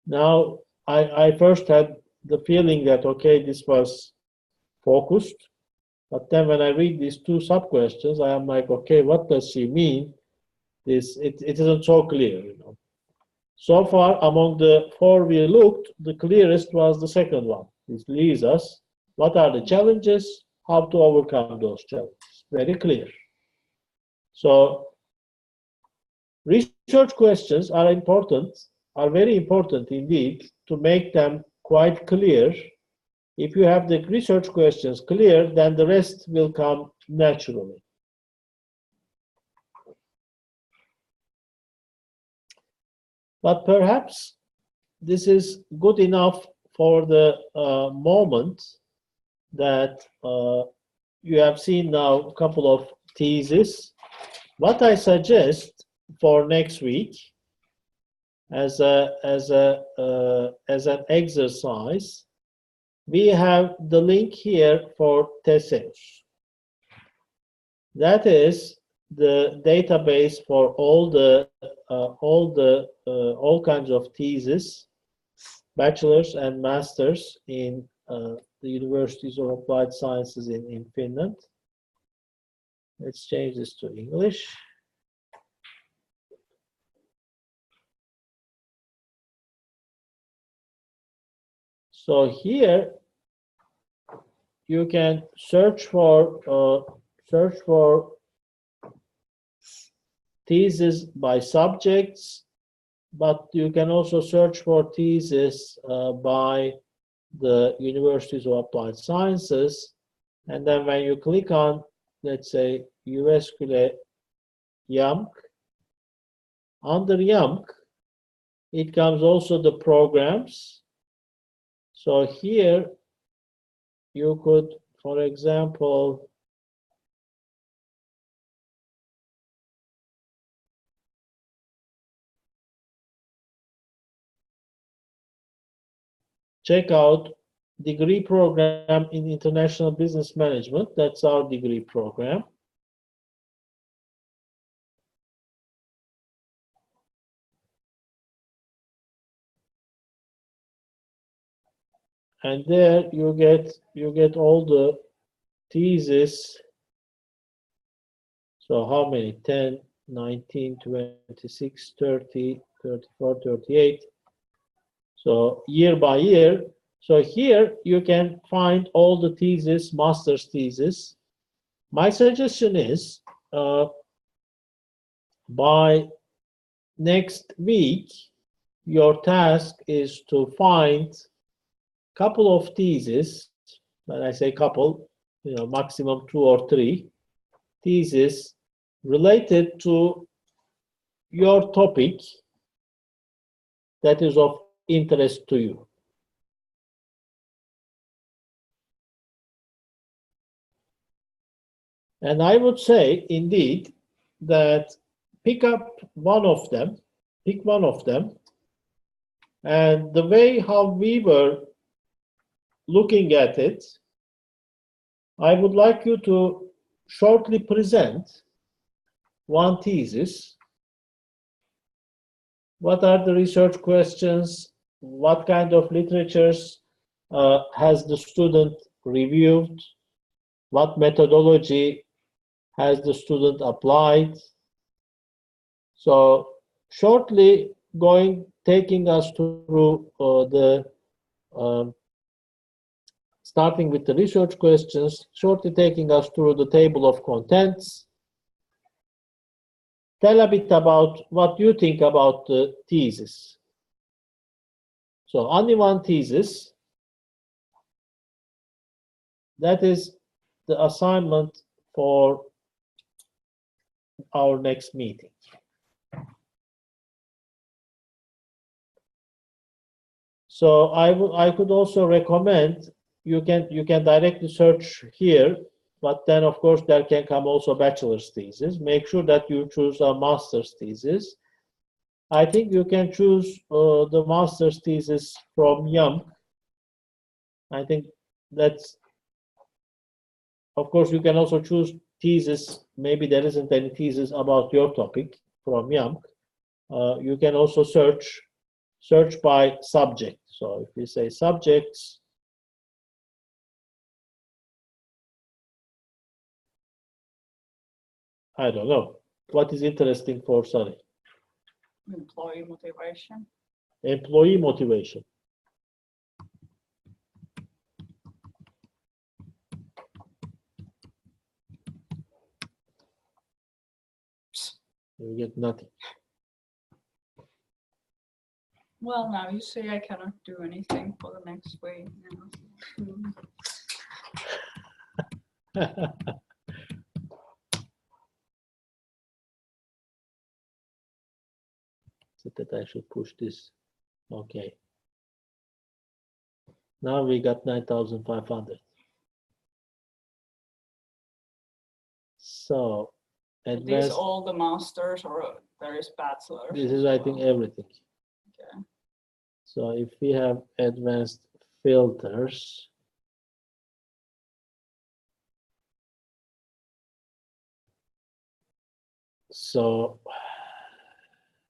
now I first had the feeling that, okay, this was focused, but then when I read these two sub-questions, I am like, okay, what does she mean? It isn't so clear, So far, among the four we looked, the clearest was the second one. This leaves us, what are the challenges, how to overcome those challenges. Very clear. So research questions are important, are very important indeed, to make them quite clear If you have the research questions clear, then the rest will come naturally. But perhaps this is good enough for the moment that you have seen now a couple of theses. What I suggest for next week as an exercise, we have the link here for Thesis. That is the database for all kinds of theses, bachelor's and master's in the universities of applied sciences in Finland. Let's change this to English. So here you can search for theses by subjects, but you can also search for theses by the universities of applied sciences, and then when you click on, let's say, USQL YAMK, under YAMK, it comes also the programs. So here you could, for example, check out degree program in international business management. That's our degree program. And there you get all the theses. So how many? 10, 19, 26, 30, 34, 38. So year by year. So here you can find all the theses, master's thesis. My suggestion is by next week, your task is to find a couple of theses. When I say couple, maximum 2 or 3 theses related to your topic that is of interest to you. And I would say, indeed, that pick one of them, and the way how we were looking at it, I would like you to shortly present one thesis. What are the research questions? What kind of literatures has the student reviewed? What methodology has the student applied? So shortly taking us through starting with the research questions, shortly taking us through the table of contents. Tell a bit about what you think about the thesis. So only one thesis. That is the assignment for our next meeting. So I could also recommend you can directly search here, but then of course there can come also bachelor's thesis. Make sure that you choose a master's thesis. I think you can choose the master's thesis from YAMK. I think that's, of course, you can also choose thesis. Maybe there isn't any thesis about your topic from YAMK. You can also search by subject. So if we say subjects, I don't know. What is interesting for Sunny? Employee motivation. Employee motivation. You get nothing. Well, now you say I cannot do anything for the next week. So that I should push this. Okay. Now we got 9,500. So These advanced, all the masters or there is bachelors? this is I think everything. Okay. So if we have advanced filters, so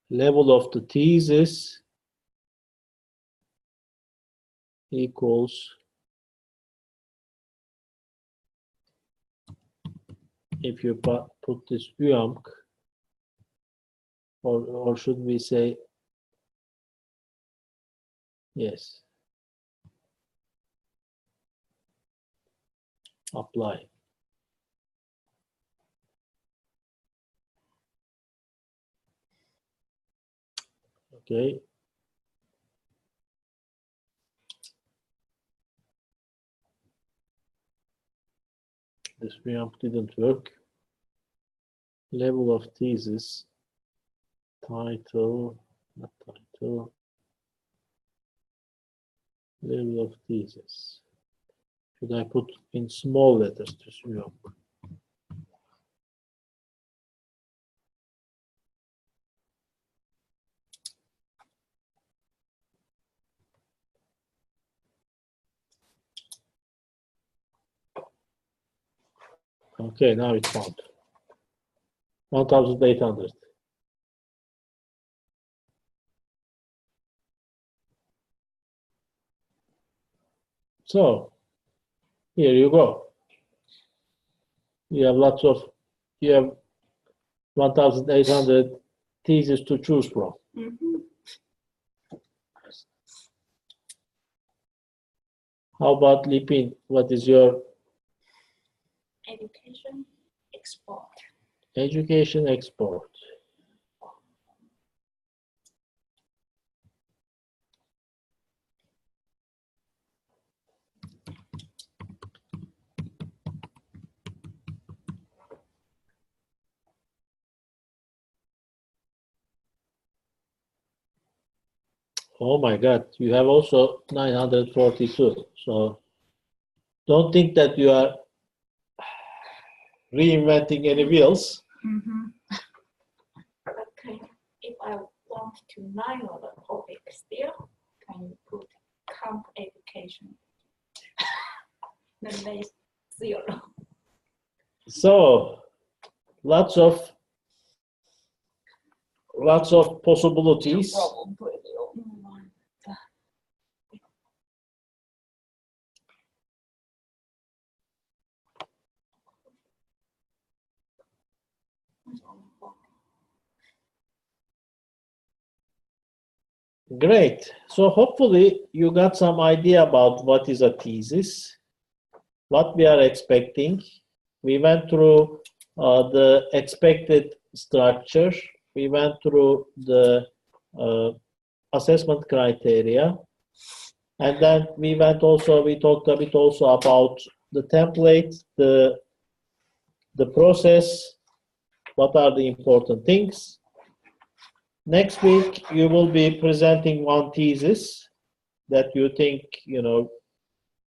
level of the thesis equals, if you put this UAMK, or should we say, yes, apply. Okay. This preamp didn't work. Level of thesis, title, not title, level of thesis. Should I put in small letters this preamp? Okay, now it's found. 1,800. So here you go. You have 1,800 theses to choose from. How about Lipin? What is your Education export. education export? Oh my God, you have also 942. So don't think that you are reinventing any wheels. But if I want to narrow the topic still, can you put camp education? Then there is 0. So lots of possibilities. Great. So hopefully you got some idea about what is a thesis, what we are expecting. We went through the expected structure. We went through the assessment criteria. And then we talked a bit also about the template, the process, what are the important things. Next week, you will be presenting one thesis that you think,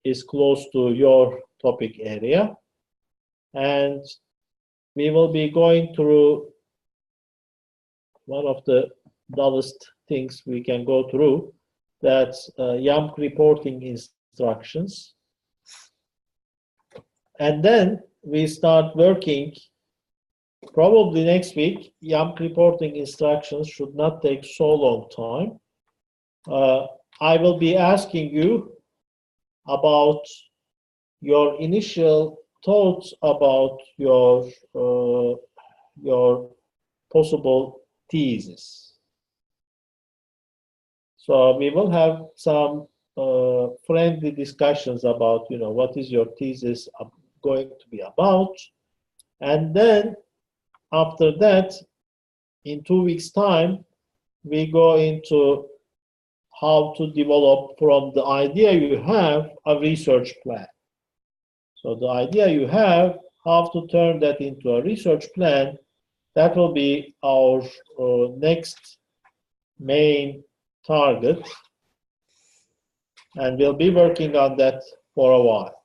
is close to your topic area. And we will be going through one of the dullest things we can go through, that's YAML reporting instructions. And then we start working. Probably next week, YAML reporting instructions should not take so long time. I will be asking you about your initial thoughts about your possible thesis. So we will have some friendly discussions about, what is your thesis going to be about, and then after that, in 2 weeks' time, we go into how to develop from the idea you have a research plan. So the idea you have, how to turn that into a research plan, that will be our next main target. And we'll be working on that for a while.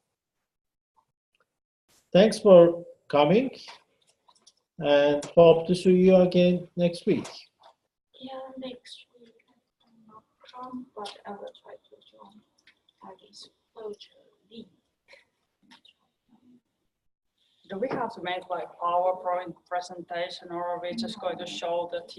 Thanks for coming, and hope to see you again next week. Yeah, next week I cannot come, but I will try to join this virtual link. Do we have to make like PowerPoint presentation, or are we just going to show the